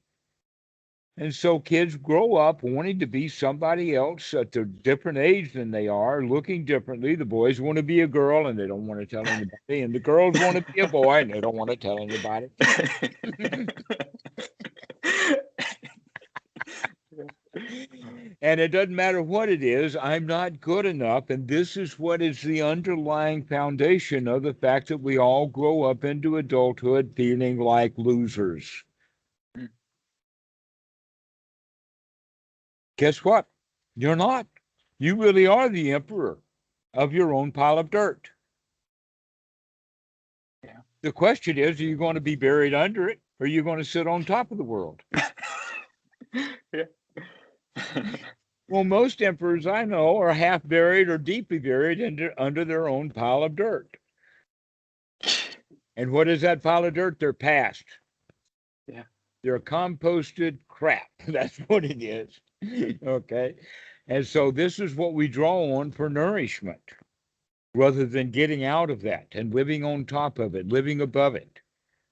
[SPEAKER 2] And so kids grow up wanting to be somebody else at a different age than they are, looking differently. The boys want to be a girl and they don't want to tell anybody. And the girls want to be a boy and they don't want to tell anybody. And it doesn't matter what it is, I'm not good enough. And this is what is the underlying foundation of the fact that we all grow up into adulthood feeling like losers.
[SPEAKER 1] Mm,
[SPEAKER 2] Guess what? You're not. You really are the emperor of your own pile of dirt.
[SPEAKER 1] yeah.
[SPEAKER 2] The question is, are you going to be buried under it or are you going to sit on top of the world?
[SPEAKER 1] yeah.
[SPEAKER 2] Well, most emperors I know are half buried or deeply buried under their own pile of dirt. And what is that pile of dirt? Their past.
[SPEAKER 1] yeah.
[SPEAKER 2] They're composted crap. That's what it is. Okay. And so this is what we draw on for nourishment rather than getting out of that and living on top of it, living above it.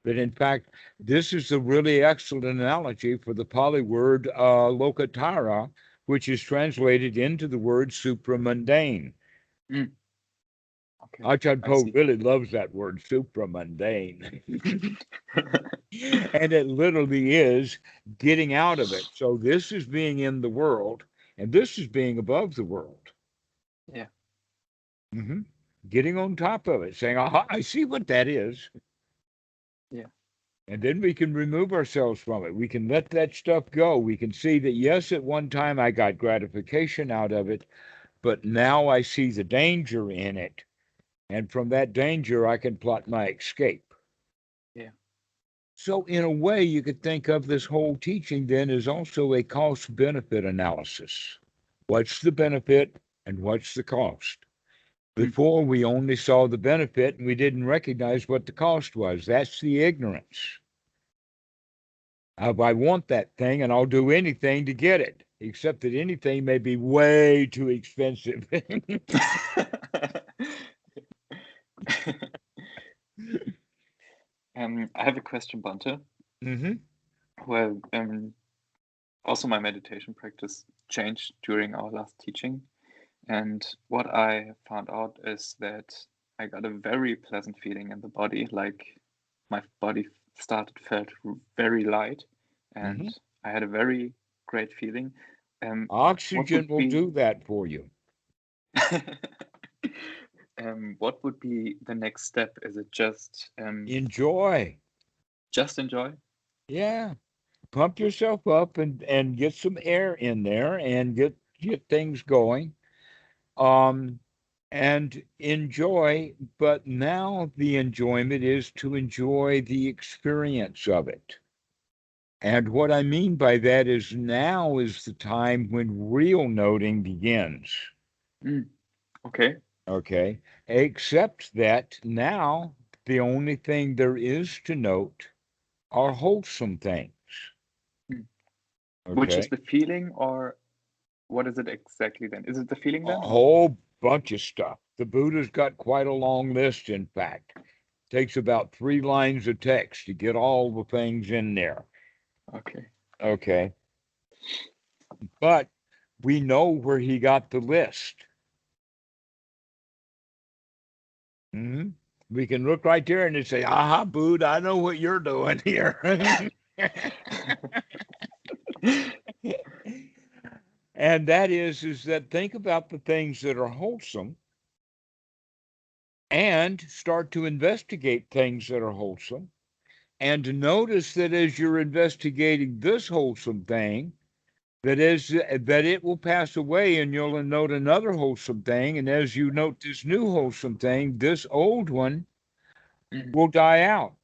[SPEAKER 2] That in fact, this is a really excellent analogy for the Pali word lokatara, which is translated into the word supramundane.
[SPEAKER 1] Mm, okay,
[SPEAKER 2] Ajahn
[SPEAKER 1] I
[SPEAKER 2] Ko
[SPEAKER 1] see.
[SPEAKER 2] really loves that word, supramundane. And it literally is getting out of it. So this is being in the world, and this is being above the world.
[SPEAKER 1] Yeah,
[SPEAKER 2] Hmm. Getting on top of it, saying, aha, I see what that is.
[SPEAKER 1] yeah,
[SPEAKER 2] And then we can remove ourselves from it. We can let that stuff go. We can see that, yes, at one time I got gratification out of it, but now I see the danger in it. And from that danger, I can plot my escape.
[SPEAKER 1] yeah.
[SPEAKER 2] So, in a way, you could think of this whole teaching then as also a cost benefit analysis. What's the benefit and what's the cost?
[SPEAKER 1] Mm.
[SPEAKER 2] Before, we only saw the benefit and we didn't recognize what the cost was. That's the ignorance. I want that thing and I'll do anything to get it, except that anything may be way too expensive.
[SPEAKER 1] I have a question, Bante.
[SPEAKER 2] Hmm.
[SPEAKER 1] Well, also my meditation practice changed during our last teaching, and what I found out is that I got a very pleasant feeling in the body, like my body felt very light, and
[SPEAKER 2] Hmm.
[SPEAKER 1] I had a very great feeling. What
[SPEAKER 2] Oxygen
[SPEAKER 1] would
[SPEAKER 2] will
[SPEAKER 1] be
[SPEAKER 2] do that for you.
[SPEAKER 1] what would be the next step? Is it
[SPEAKER 2] Enjoy.
[SPEAKER 1] just enjoy?
[SPEAKER 2] Yeah. Pump yourself up and get some air in there and get things going. Um, and enjoy, but now the enjoyment is to enjoy the experience of it. And what I mean by that is now is the time when real noting begins.
[SPEAKER 1] Mm, okay.
[SPEAKER 2] Okay. Except that now the only thing there is to note are wholesome things.
[SPEAKER 1] Mm. Which is
[SPEAKER 2] Okay.
[SPEAKER 1] the feeling, or what is it exactly then? Is it the feeling
[SPEAKER 2] A
[SPEAKER 1] then, or?
[SPEAKER 2] whole bunch of stuff. The Buddha's got quite a long list, in fact. Takes about 3 lines of text to get all the things in there.
[SPEAKER 1] Okay.
[SPEAKER 2] Okay. But we know where he got the list. Hmm. We can look right there and say, aha, Buddha, I know what you're doing here. And that is that think about the things that are wholesome and start to investigate things that are wholesome and to notice that as you're investigating this wholesome thing, that it will pass away and you'll note another wholesome thing, and as you note this new wholesome thing, this old one
[SPEAKER 1] Mm,
[SPEAKER 2] will die out.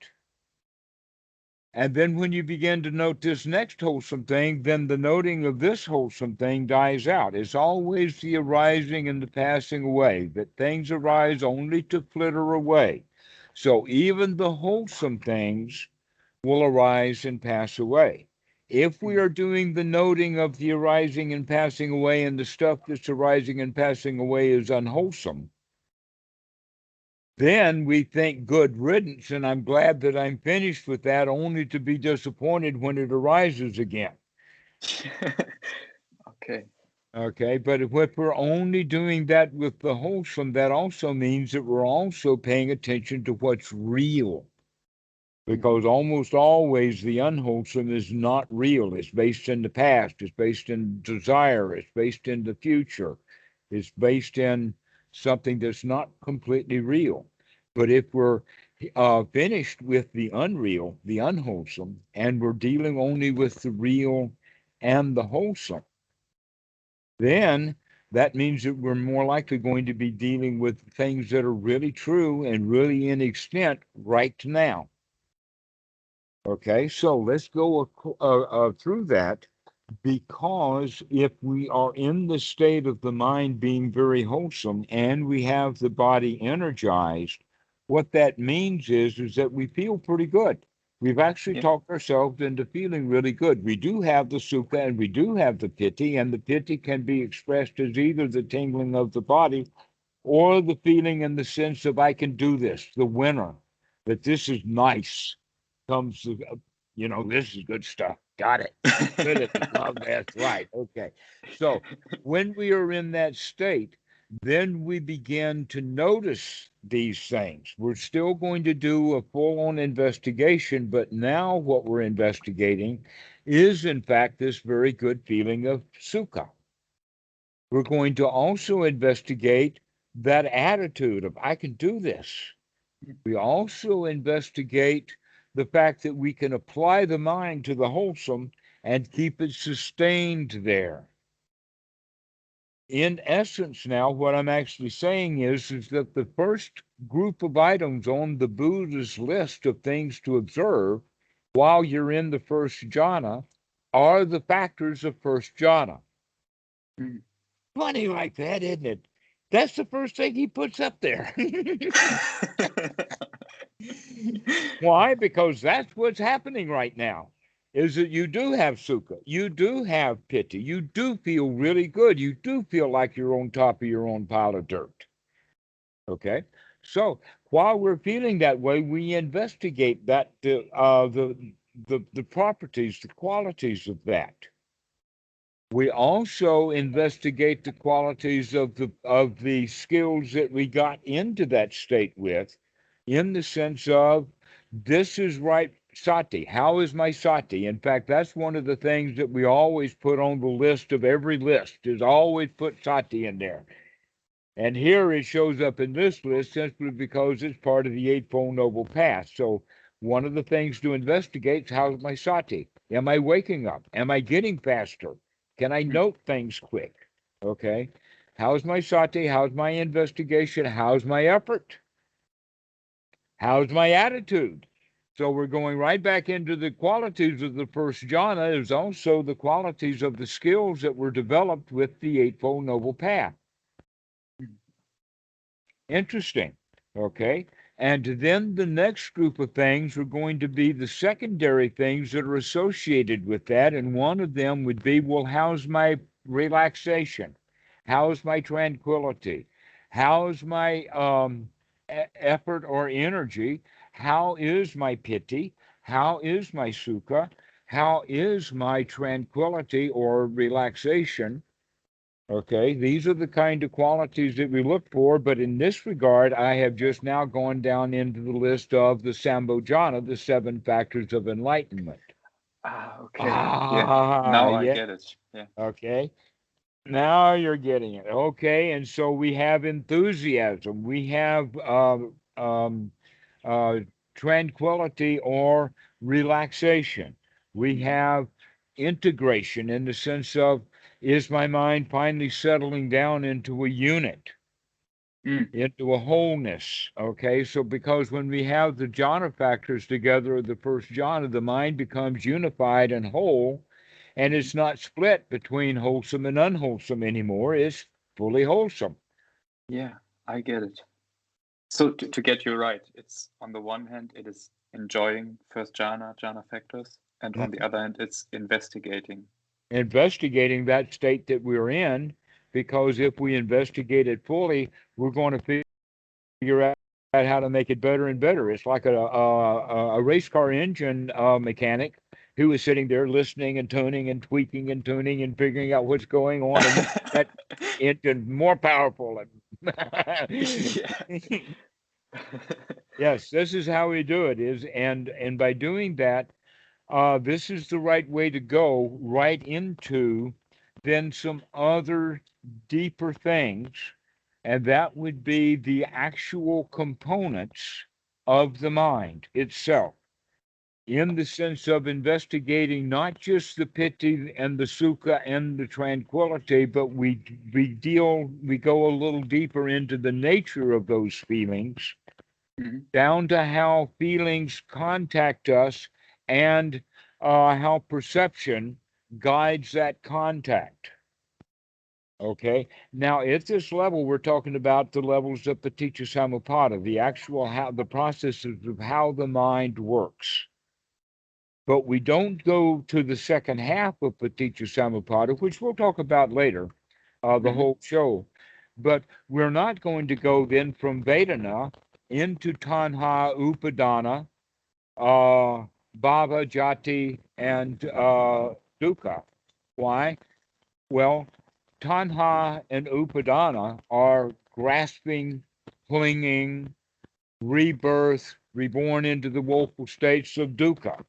[SPEAKER 2] And then when you begin to note this next wholesome thing, then the noting of this wholesome thing dies out. It's always the arising and the passing away, that things arise only to flitter away. So even the wholesome things will arise and pass away. If we
[SPEAKER 1] mm,
[SPEAKER 2] are doing the noting of the arising and passing away, and the stuff that's arising and passing away is unwholesome, then we think good riddance, and I'm glad that I'm finished with that, only to be disappointed when it arises again.
[SPEAKER 1] okay.
[SPEAKER 2] Okay, but if we're only doing that with the wholesome, that also means that we're also paying attention to what's real.
[SPEAKER 1] Mm,
[SPEAKER 2] Because almost always the unwholesome is not real. It's based in the past, it's based in desire, it's based in the future, it's based in something that's not completely real. But if we're finished with the unreal, the unwholesome, and we're dealing only with the real and the wholesome, then that means that we're more likely going to be dealing with things that are really true and really in extent right now. Okay, so let's go through that, because if we are in the state of the mind being very wholesome and we have the body energized, what that means is that we feel pretty good. We've actually
[SPEAKER 1] Yeah.
[SPEAKER 2] talked ourselves into feeling really good. We do have the sukha and we do have the piti, and the piti can be expressed as either the tingling of the body or the feeling in the sense of I can do this, the winner, that this is nice, comes, this is good stuff. Got it. Good at it. Love that's right. Okay. So when we are in that state, then we begin to notice these things. We're still going to do a full on investigation, but now what we're investigating is, in fact, this very good feeling of sukha. We're going to also investigate that attitude of, I can do this. We also investigate the fact that we can apply the mind to the wholesome and keep it sustained there. In essence, now, what I'm actually saying is that the first group of items on the Buddha's list of things to observe while you're in the first jhana are the factors of first jhana.
[SPEAKER 1] Mm.
[SPEAKER 2] Funny like that, isn't it? That's the first thing he puts up there. Why? Because that's what's happening right now. Is that you do have sukha, you do have piti, you do feel really good, you do feel like you're on top of your own pile of dirt. Okay, so while we're feeling that way, we investigate that the properties, the qualities of that. We also investigate the qualities of the skills that we got into that state with, in the sense of this is right sati. How is my sati? In fact, that's one of the things that we always put on the list of every list, is always put sati in there. And here it shows up in this list simply because it's part of the Eightfold Noble Path. So one of the things to investigate is, how's my sati? Am I waking up? Am I getting faster? Can I
[SPEAKER 1] Mm.
[SPEAKER 2] note things quick? Okay. How's my sati? How's my investigation? How's my effort? How's my attitude? So we're going right back into the qualities of the first jhana, is also the qualities of the skills that were developed with the Eightfold Noble Path.
[SPEAKER 1] Mm.
[SPEAKER 2] Interesting. Okay. And then the next group of things are going to be the secondary things that are associated with that. And one of them would be, well, how's my relaxation? How's my tranquility? How's my effort or energy? How is my piti? How is my sukha? How is my tranquility or relaxation? Okay, these are the kind of qualities that we look for, but in this regard, I have just now gone down into the list of the Sambojana, the seven factors of enlightenment.
[SPEAKER 1] Ah, okay. Yeah.
[SPEAKER 2] Ah,
[SPEAKER 1] Now I
[SPEAKER 2] yeah.
[SPEAKER 1] get it. Yeah.
[SPEAKER 2] Okay. Now you're getting it. Okay, and so we have enthusiasm, we have uh, tranquility or relaxation, we have integration in the sense of, is my mind finally settling down into a unit,
[SPEAKER 1] Mm.
[SPEAKER 2] into a wholeness? Okay, so because when we have the jhana factors together, the first jhana, the mind becomes unified and whole, and
[SPEAKER 1] Mhm.
[SPEAKER 2] it's not split between wholesome and unwholesome anymore. It's fully wholesome.
[SPEAKER 1] Yeah, I get it. So to get you right, it's on the one hand, it is enjoying first jhana factors, and on the
[SPEAKER 2] Mhm.
[SPEAKER 1] other hand, it's investigating.
[SPEAKER 2] Investigating that state that we're in, because if we investigate it fully, we're going to figure out how to make it better and better. It's like a race car engine mechanic who is sitting there listening and tuning and tweaking and tuning and figuring out what's going on and making that engine more powerful.
[SPEAKER 1] Yeah.
[SPEAKER 2] Yes, this is how we do it. Is and by doing that, this is the right way to go right into then some other deeper things, and that would be the actual components of the mind itself, in the sense of investigating not just the piti and the sukha and the tranquility, but we go a little deeper into the nature of those feelings,
[SPEAKER 1] Mhm.
[SPEAKER 2] down to how feelings contact us, and how perception guides that contact. Okay. Now, at this level, we're talking about the levels of Paticca Samuppada, the actual how the processes of how the mind works. but we don't go to the second half of Paticca Samuppada, which we'll talk about later, the
[SPEAKER 1] Hmm.
[SPEAKER 2] whole show. But we're not going to go then from Vedana into Tanha, Upadana, uh, Bhava, Jati, and Dukkha. Why? Well, Tanha and Upadana are grasping, clinging, rebirth, reborn into the woeful states of dukkha.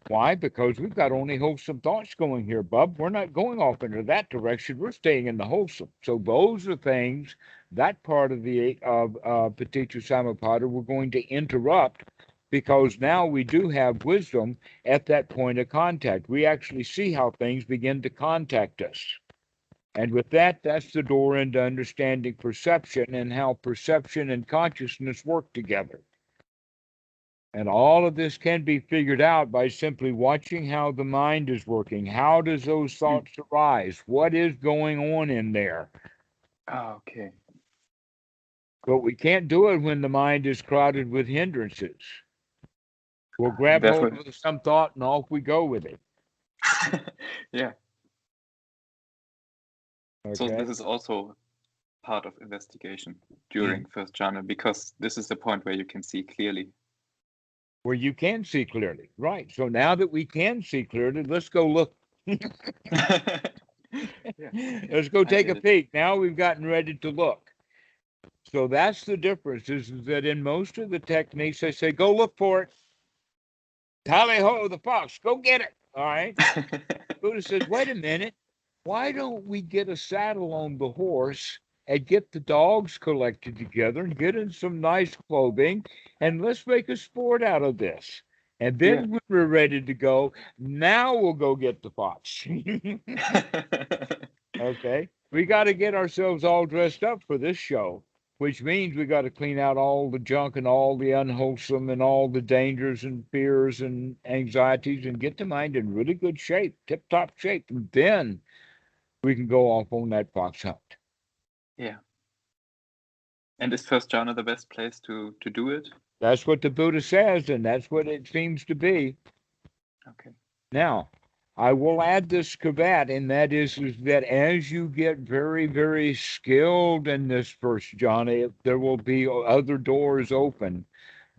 [SPEAKER 2] Why? Because we've got only wholesome thoughts going here, bub. We're not going off into that direction. We're staying in the wholesome. So those are things, that part of the Paticca Samuppada we're going to interrupt, because now we do have wisdom at that point of contact. We actually see how things begin to contact us. And with that, that's the door into understanding perception and how perception and consciousness work together. And all of this can be figured out by simply watching how the mind is working. How does those
[SPEAKER 1] Mm.
[SPEAKER 2] thoughts arise? What is going on in there?
[SPEAKER 1] Ah, okay.
[SPEAKER 2] But we can't do it when the mind is crowded with hindrances. We'll grab hold
[SPEAKER 1] Therefore,
[SPEAKER 2] of some thought and off we go with it.
[SPEAKER 1] yeah. So
[SPEAKER 2] Okay?
[SPEAKER 1] this is also part of investigation during
[SPEAKER 2] Mhm.
[SPEAKER 1] first jhana, because this is the point where you can see clearly.
[SPEAKER 2] Where you can see clearly. Right. So now that we can see clearly, let's go look.
[SPEAKER 1] Yeah, okay,
[SPEAKER 2] Let's go
[SPEAKER 1] I
[SPEAKER 2] take a
[SPEAKER 1] get it.
[SPEAKER 2] peek. Now we've gotten ready to look. So that's the difference, is that in most of the techniques, they say, go look for it. Tally ho, the fox, go get it. All right. Buddha says, wait a minute. Why don't we get a saddle on the horse and get the dogs collected together and get in some nice clothing and let's make a sport out of this. And
[SPEAKER 1] Yeah.
[SPEAKER 2] then when we're ready to go, now we'll go get the fox. Okay. We got to get ourselves all dressed up for this show, which means we got to clean out all the junk and all the unwholesome and all the dangers and fears and anxieties and get the mind in really good shape, tip top shape. And then we can go off on that fox hunt.
[SPEAKER 1] Yeah. And is first jhana the best place to do it?
[SPEAKER 2] That's what the Buddha says, and that's what it seems to be.
[SPEAKER 1] Okay.
[SPEAKER 2] Now, I will add this caveat, and that is that as you get very, very skilled in this first jhana, there will be other doors open.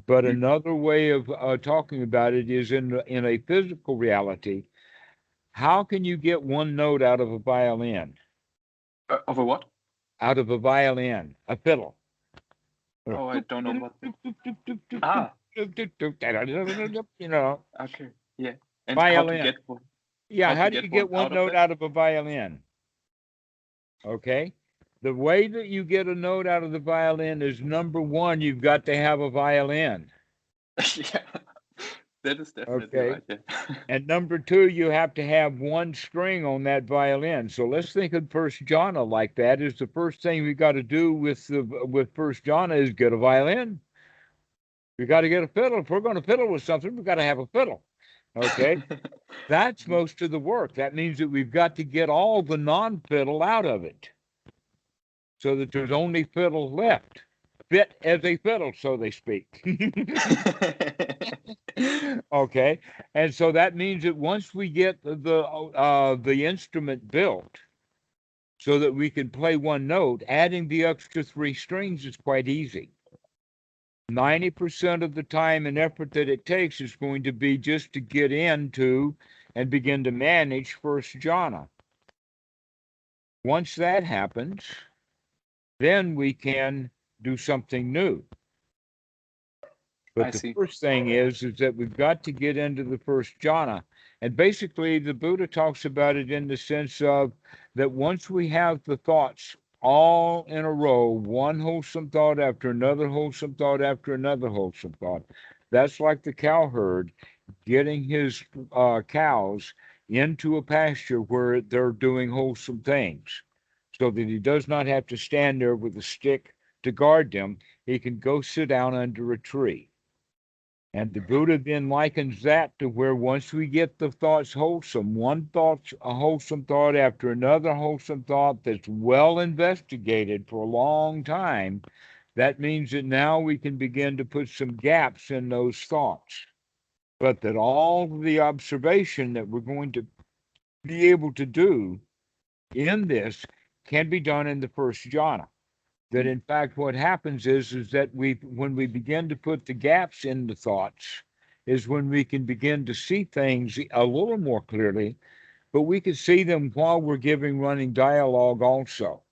[SPEAKER 2] But
[SPEAKER 1] Mm.
[SPEAKER 2] another way of talking about it is in a physical reality. How can you get one note out of a violin?
[SPEAKER 1] Of a what?
[SPEAKER 2] Out of a violin, a fiddle.
[SPEAKER 1] Oh, I don't know what. Ah,
[SPEAKER 2] You know,
[SPEAKER 1] okay. Yeah. And
[SPEAKER 2] violin. Yeah,
[SPEAKER 1] how to
[SPEAKER 2] how do
[SPEAKER 1] get
[SPEAKER 2] you
[SPEAKER 1] one
[SPEAKER 2] get one
[SPEAKER 1] out of
[SPEAKER 2] note
[SPEAKER 1] that?
[SPEAKER 2] out of a violin? Okay. The way that you get a note out of the violin is number one, you've got to have a violin.
[SPEAKER 1] Yeah. That is definitely
[SPEAKER 2] Okay.
[SPEAKER 1] right. Yeah.
[SPEAKER 2] And number two, you have to have one string on that violin. So let's think of first jhana like that. Is the first thing we got to do with first jhana is get a violin. We got to get a fiddle. If we're going to fiddle with something, we got to have a fiddle. Okay. That's
[SPEAKER 1] Mhm.
[SPEAKER 2] most of the work. That means that we've got to get all the non-fiddle out of it, so that there's only fiddle left, fit as a fiddle, so they speak. Okay, and so that means that once we get the instrument built, so that we can play one note, adding the extra three strings is quite easy. 90% of the time and effort that it takes is going to be just to get into and begin to manage first jhana. Once that happens, then we can do something new.
[SPEAKER 1] I
[SPEAKER 2] But the
[SPEAKER 1] see.
[SPEAKER 2] first thing is that we've got to get into the first jhana. And basically, the Buddha talks about it in the sense of that once we have the thoughts all in a row, one wholesome thought after another wholesome thought after another wholesome thought, that's like the cowherd getting his cows into a pasture where they're doing wholesome things, so that he does not have to stand there with a stick to guard them. He can go sit down under a tree. And the Buddha then likens that to where once we get the thoughts wholesome, one thought's a wholesome thought after another wholesome thought that's well investigated for a long time, that means that now we can begin to put some gaps in those thoughts. but that all the observation that we're going to be able to do in this can be done in the first jhana. That
[SPEAKER 1] Mm.
[SPEAKER 2] in fact what happens is that when we begin to put the gaps in the thoughts is when we can begin to see things a little more clearly, but we can see them while we're giving running dialogue also.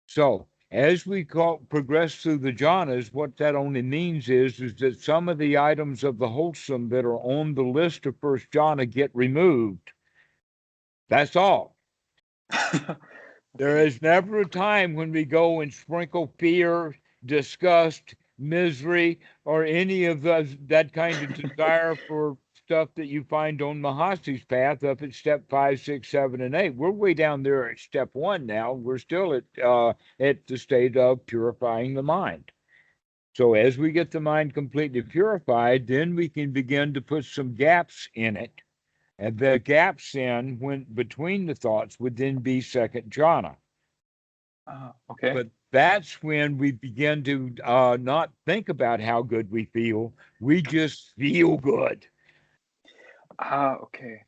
[SPEAKER 2] So as we progress through the jhanas, what that only means is that some of the items of the wholesome that are on the list of first jhana get removed. That's all. There
[SPEAKER 1] Okay.
[SPEAKER 2] is never a time when we go and sprinkle fear, disgust, misery, or any of those that kind of desire for stuff that you find on Mahasi's path up at step 5, 6, 7, and 8. We're way down there at step 1 now. We're still at the state of purifying the mind. So as we get the mind completely purified, then we can begin to put some gaps in it. And the gaps in when between the thoughts would then be second jhana.
[SPEAKER 1] Okay.
[SPEAKER 2] But that's when we begin to not think about how good we feel. We just feel good.
[SPEAKER 1] Okay.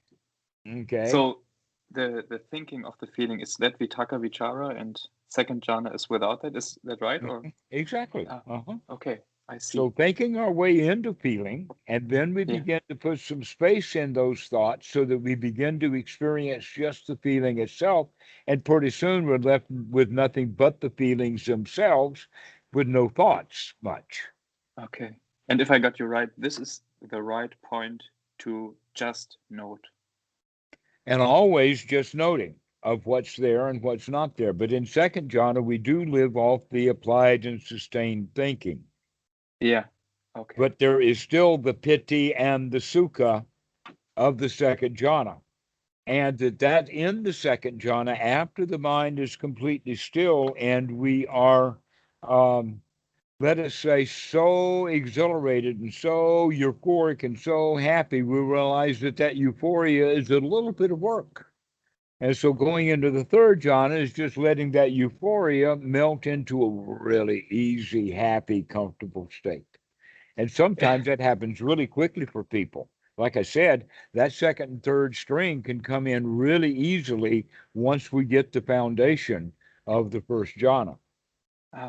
[SPEAKER 2] Okay.
[SPEAKER 1] So the thinking of the feeling is that vitaka vichara and second jhana is without that. Is that right? Or
[SPEAKER 2] Exactly.
[SPEAKER 1] ah,
[SPEAKER 2] Uh-huh.
[SPEAKER 1] okay, I
[SPEAKER 2] So
[SPEAKER 1] see.
[SPEAKER 2] thinking our way into feeling, and then we
[SPEAKER 1] Yeah.
[SPEAKER 2] begin to put some space in those thoughts so that we begin to experience just the feeling itself. And pretty soon we're left with nothing but the feelings themselves with no thoughts much.
[SPEAKER 1] Okay. And if I got you right, this is the right point to just note.
[SPEAKER 2] And always just noting of what's there and what's not there. But in second jhana, we do live off the applied and sustained thinking.
[SPEAKER 1] Yeah. Okay.
[SPEAKER 2] But there is still the piti and the sukha of the second jhana. And that in the second jhana, after the mind is completely still and we are, um, let us say, so exhilarated and so euphoric and so happy, we realize that that euphoria is a little bit of work. And so going into the third jhana is just letting that euphoria melt into a really easy, happy, comfortable state. And sometimes that happens really quickly for people. Like I said, that second and third string can come in really easily once we get the foundation of the first jhana.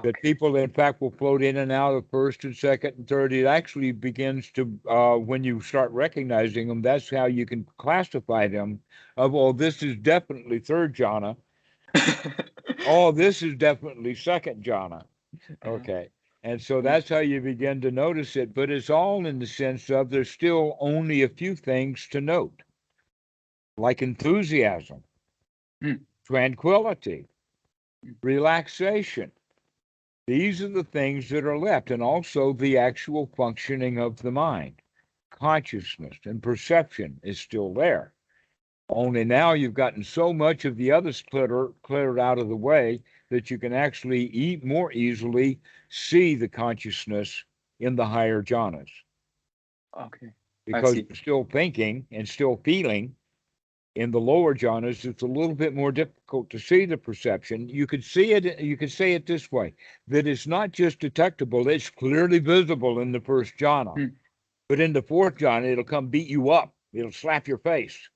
[SPEAKER 2] That
[SPEAKER 1] Okay.
[SPEAKER 2] people, in fact, will float in and out of first and second and third. It actually begins to, when you start recognizing them, that's how you can classify them. Of, oh, this is definitely third jhana. Oh, this is definitely second jhana.
[SPEAKER 1] Uh,
[SPEAKER 2] Okay. And so
[SPEAKER 1] mm,
[SPEAKER 2] that's how you begin to notice it. But it's all in the sense of there's still only a few things to note, like enthusiasm,
[SPEAKER 1] mm,
[SPEAKER 2] tranquility,
[SPEAKER 1] mm.
[SPEAKER 2] relaxation. These are the things that are left, and also the actual functioning of the mind. Consciousness and perception is still there. Only now you've gotten so much of the other cleared out of the way that you can actually more easily see the consciousness in the higher jhanas.
[SPEAKER 1] Okay. I
[SPEAKER 2] Because
[SPEAKER 1] see.
[SPEAKER 2] you're still thinking and still feeling in the lower jhanas, it's a little bit more difficult to see the perception. You could see it, you could say it this way, that it's not just detectable, it's clearly visible in the first jhana.
[SPEAKER 1] Mm.
[SPEAKER 2] But in the fourth jhana, it'll come beat you up. It'll slap your face.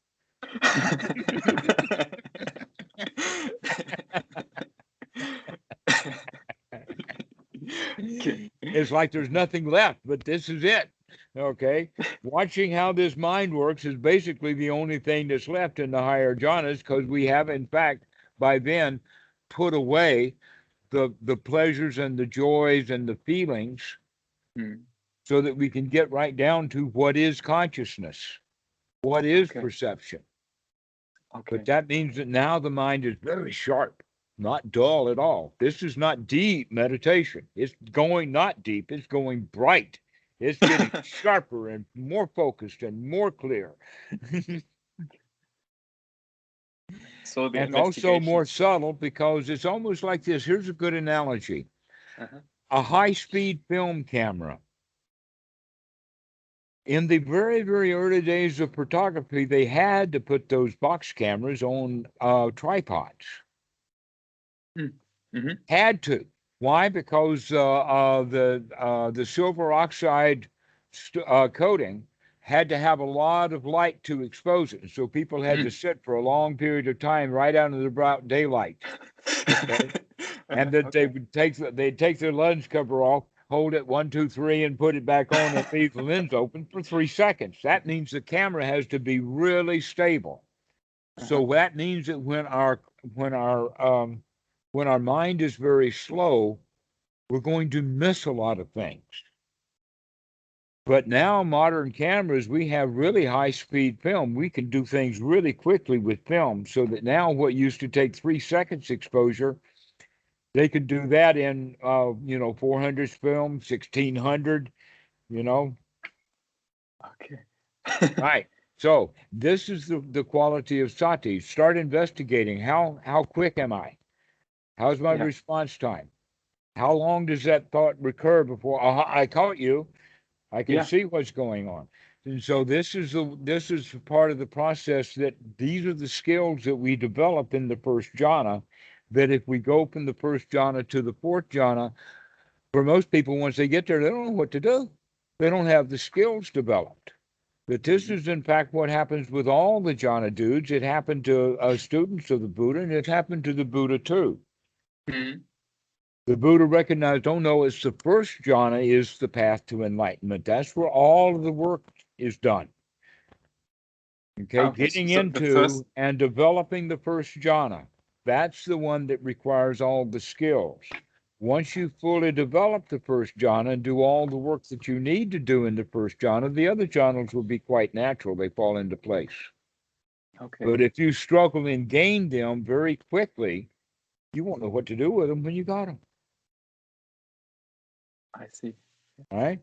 [SPEAKER 1] Okay.
[SPEAKER 2] It's like there's nothing left, but this is it. Okay. Watching how this mind works is basically the only thing that's left in the higher jhanas because we have, in fact, by then put away the pleasures and the joys and the feelings
[SPEAKER 1] Mm.
[SPEAKER 2] so that we can get right down to what is consciousness, what is
[SPEAKER 1] Okay.
[SPEAKER 2] perception. But
[SPEAKER 1] Okay.
[SPEAKER 2] that means that now the mind is very sharp, not dull at all. This is not deep meditation. It's going not deep, it's going bright. It's getting sharper and more focused and more clear.
[SPEAKER 1] So the
[SPEAKER 2] And also more
[SPEAKER 1] investigations.
[SPEAKER 2] subtle because it's almost like this. Here's a good analogy:
[SPEAKER 1] Uh-huh.
[SPEAKER 2] a high speed film camera. In the very, very early days of photography, they had to put those box cameras on tripods.
[SPEAKER 1] Mm. Hmm.
[SPEAKER 2] Had to. Why? Because the silver oxide coating had to have a lot of light to expose it. So people had to
[SPEAKER 1] Mm.
[SPEAKER 2] sit for a long period of time right out in the bright daylight. Okay. And that
[SPEAKER 1] Okay.
[SPEAKER 2] they'd take their lens cover off, hold it 1, 2, 3, and put it back on and leave the lens open for 3 seconds. That means the camera has to be really stable.
[SPEAKER 1] Uh-huh.
[SPEAKER 2] So that means that when our when our mind is very slow, we're going to miss a lot of things. But now, modern cameras, we have really high speed film. We can do things really quickly with film, so that now what used to take 3 seconds exposure, they could do that in, 400 film, 1600, you know.
[SPEAKER 1] Okay.
[SPEAKER 2] Right. So this is the quality of Sati. Start investigating. How quick am I? How's my
[SPEAKER 1] Yeah.
[SPEAKER 2] response time? How long does that thought recur before I caught you? I can
[SPEAKER 1] Yeah.
[SPEAKER 2] see what's going on. And so this is part of the process, that these are the skills that we develop in the first jhana, that if we go from the first jhana to the fourth jhana, for most people, once they get there, they don't know what to do. They don't have the skills developed. But this
[SPEAKER 1] Mhm.
[SPEAKER 2] is, in fact, what happens with all the jhana dudes. It happened to students of the Buddha, and it happened to the Buddha too.
[SPEAKER 1] Mhm.
[SPEAKER 2] The Buddha recognized, oh no, it's the first jhana is the path to enlightenment. That's where all of the work is done. Okay,
[SPEAKER 1] Okay.
[SPEAKER 2] getting
[SPEAKER 1] So the first.
[SPEAKER 2] into and developing the first jhana, that's the one that requires all the skills. Once you fully develop the first jhana and do all the work that you need to do in the first jhana, the other jhanas will be quite natural. They fall into place.
[SPEAKER 1] Okay.
[SPEAKER 2] But if you struggle and gain them very quickly, you won't know what to do with them when you got them.
[SPEAKER 1] I see.
[SPEAKER 2] All right.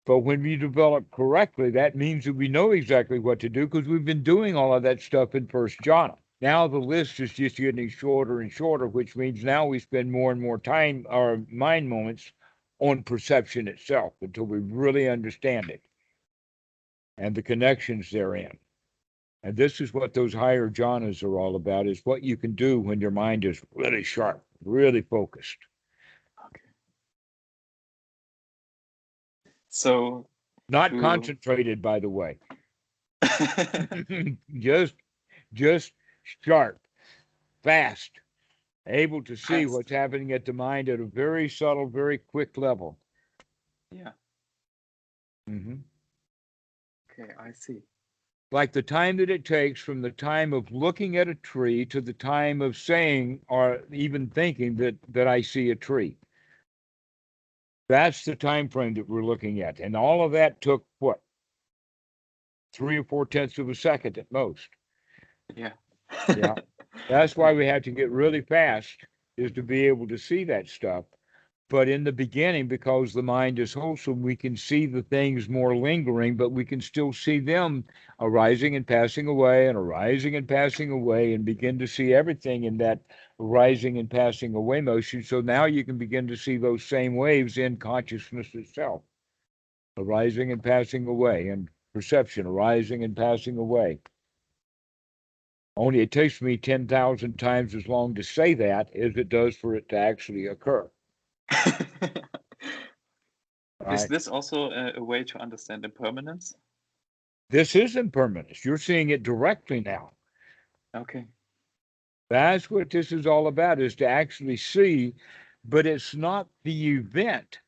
[SPEAKER 2] But when we develop correctly, that means that we know exactly what to do because we've been doing all of that stuff in first jhana. Now the list is just getting shorter and shorter, which means now we spend more and more time, our mind moments, on perception itself until we really understand it and the connections therein. And this is what those higher jhanas are all about, is what you can do when your mind is really sharp, really focused.
[SPEAKER 1] Okay. So
[SPEAKER 2] Not
[SPEAKER 1] to.
[SPEAKER 2] concentrated, by the way. just just sharp, fast, able to see
[SPEAKER 1] Fast.
[SPEAKER 2] what's happening at the mind at a very subtle, very quick level.
[SPEAKER 1] Yeah.
[SPEAKER 2] Hmm.
[SPEAKER 1] Okay. I see.
[SPEAKER 2] Like the time that it takes from the time of looking at a tree to the time of saying or even thinking that I see a tree. That's the time frame that we're looking at. And all of that took what? 3 or 4 tenths of a second at most.
[SPEAKER 1] Yeah.
[SPEAKER 2] Yeah. That's why we have to get really fast, is to be able to see that stuff. But in the beginning, because the mind is wholesome, we can see the things more lingering, but we can still see them arising and passing away and arising and passing away, and begin to see everything in that arising and passing away motion. So now you can begin to see those same waves in consciousness itself, arising and passing away, and perception arising and passing away. Only it takes me 10,000 times as long to say that as it does for it to actually occur.
[SPEAKER 1] Is
[SPEAKER 2] Right?
[SPEAKER 1] this also a way to understand impermanence?
[SPEAKER 2] This is impermanence. You're seeing it directly now.
[SPEAKER 1] Okay.
[SPEAKER 2] That's what this is all about, is to actually see, but it's not the event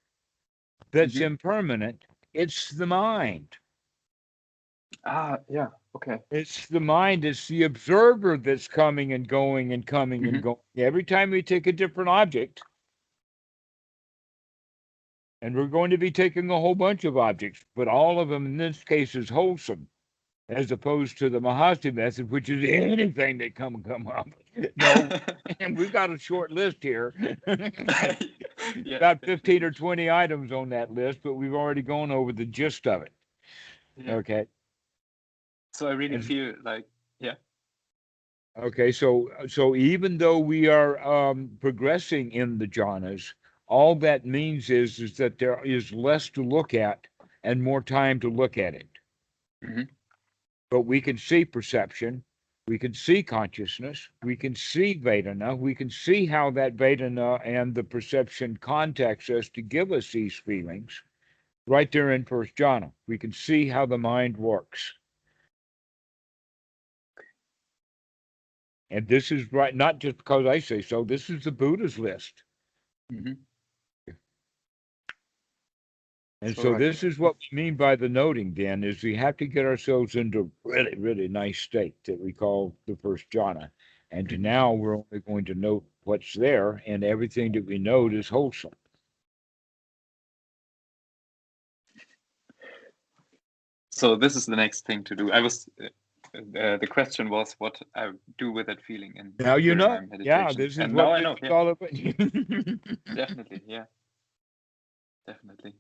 [SPEAKER 2] that's
[SPEAKER 1] Hmm.
[SPEAKER 2] impermanent, it's the mind.
[SPEAKER 1] Ah, yeah. Okay.
[SPEAKER 2] It's the mind, it's the observer that's coming and going and coming and
[SPEAKER 1] Hmm.
[SPEAKER 2] going. Every time we take a different object, and we're going to be taking a whole bunch of objects, but all of them in this case is wholesome, as opposed to the Mahasi method, which is anything that come up. No, and we've got a short list here.
[SPEAKER 1] Yeah,
[SPEAKER 2] About 15
[SPEAKER 1] definitely.
[SPEAKER 2] or 20 items on that list, but we've already gone over the gist of it.
[SPEAKER 1] Yeah.
[SPEAKER 2] Okay.
[SPEAKER 1] So I really
[SPEAKER 2] And
[SPEAKER 1] feel like, yeah.
[SPEAKER 2] okay, so even though we are progressing in the jhanas, all that means is that there is less to look at and more time to look at it.
[SPEAKER 1] Hmm.
[SPEAKER 2] But we can see perception, we can see consciousness, we can see Vedana, we can see how that Vedana and the perception contacts us to give us these feelings. right there in First Jhana. We can see how the mind works. And this is right, not just because I say so, this is the Buddha's list.
[SPEAKER 1] Mm-hmm.
[SPEAKER 2] And
[SPEAKER 1] So
[SPEAKER 2] so
[SPEAKER 1] right.
[SPEAKER 2] this is what we mean by the noting, Dan, is we have to get ourselves into really, really nice state that we call the first jhana. And to
[SPEAKER 1] Mm-hmm.
[SPEAKER 2] now we're only going to note what's there, and everything that we note is wholesome.
[SPEAKER 1] So this is the next thing to do. The question was what I do with that feeling in
[SPEAKER 2] Now you
[SPEAKER 1] during my
[SPEAKER 2] know. Yeah,
[SPEAKER 1] meditation,
[SPEAKER 2] this is
[SPEAKER 1] and now
[SPEAKER 2] what
[SPEAKER 1] I
[SPEAKER 2] this
[SPEAKER 1] know.
[SPEAKER 2] is
[SPEAKER 1] Yeah,
[SPEAKER 2] all about.
[SPEAKER 1] definitely. Yeah, definitely.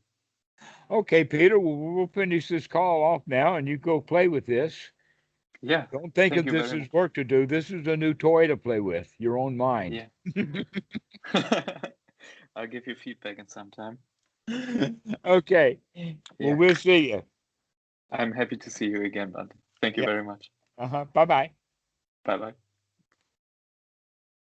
[SPEAKER 2] Okay, Peter, we'll finish this call off now, and you go play with this.
[SPEAKER 1] Yeah.
[SPEAKER 2] Don't think
[SPEAKER 1] Thank
[SPEAKER 2] of
[SPEAKER 1] you
[SPEAKER 2] this
[SPEAKER 1] very
[SPEAKER 2] as
[SPEAKER 1] much.
[SPEAKER 2] work to do. This is a new toy to play with, your own mind.
[SPEAKER 1] Yeah. I'll give you feedback in some time.
[SPEAKER 2] Okay. Well,
[SPEAKER 1] Yeah.
[SPEAKER 2] we'll see you.
[SPEAKER 1] I'm happy to see you again, Bante. Thank you
[SPEAKER 2] Yeah.
[SPEAKER 1] very much.
[SPEAKER 2] Bye bye.
[SPEAKER 1] Bye bye.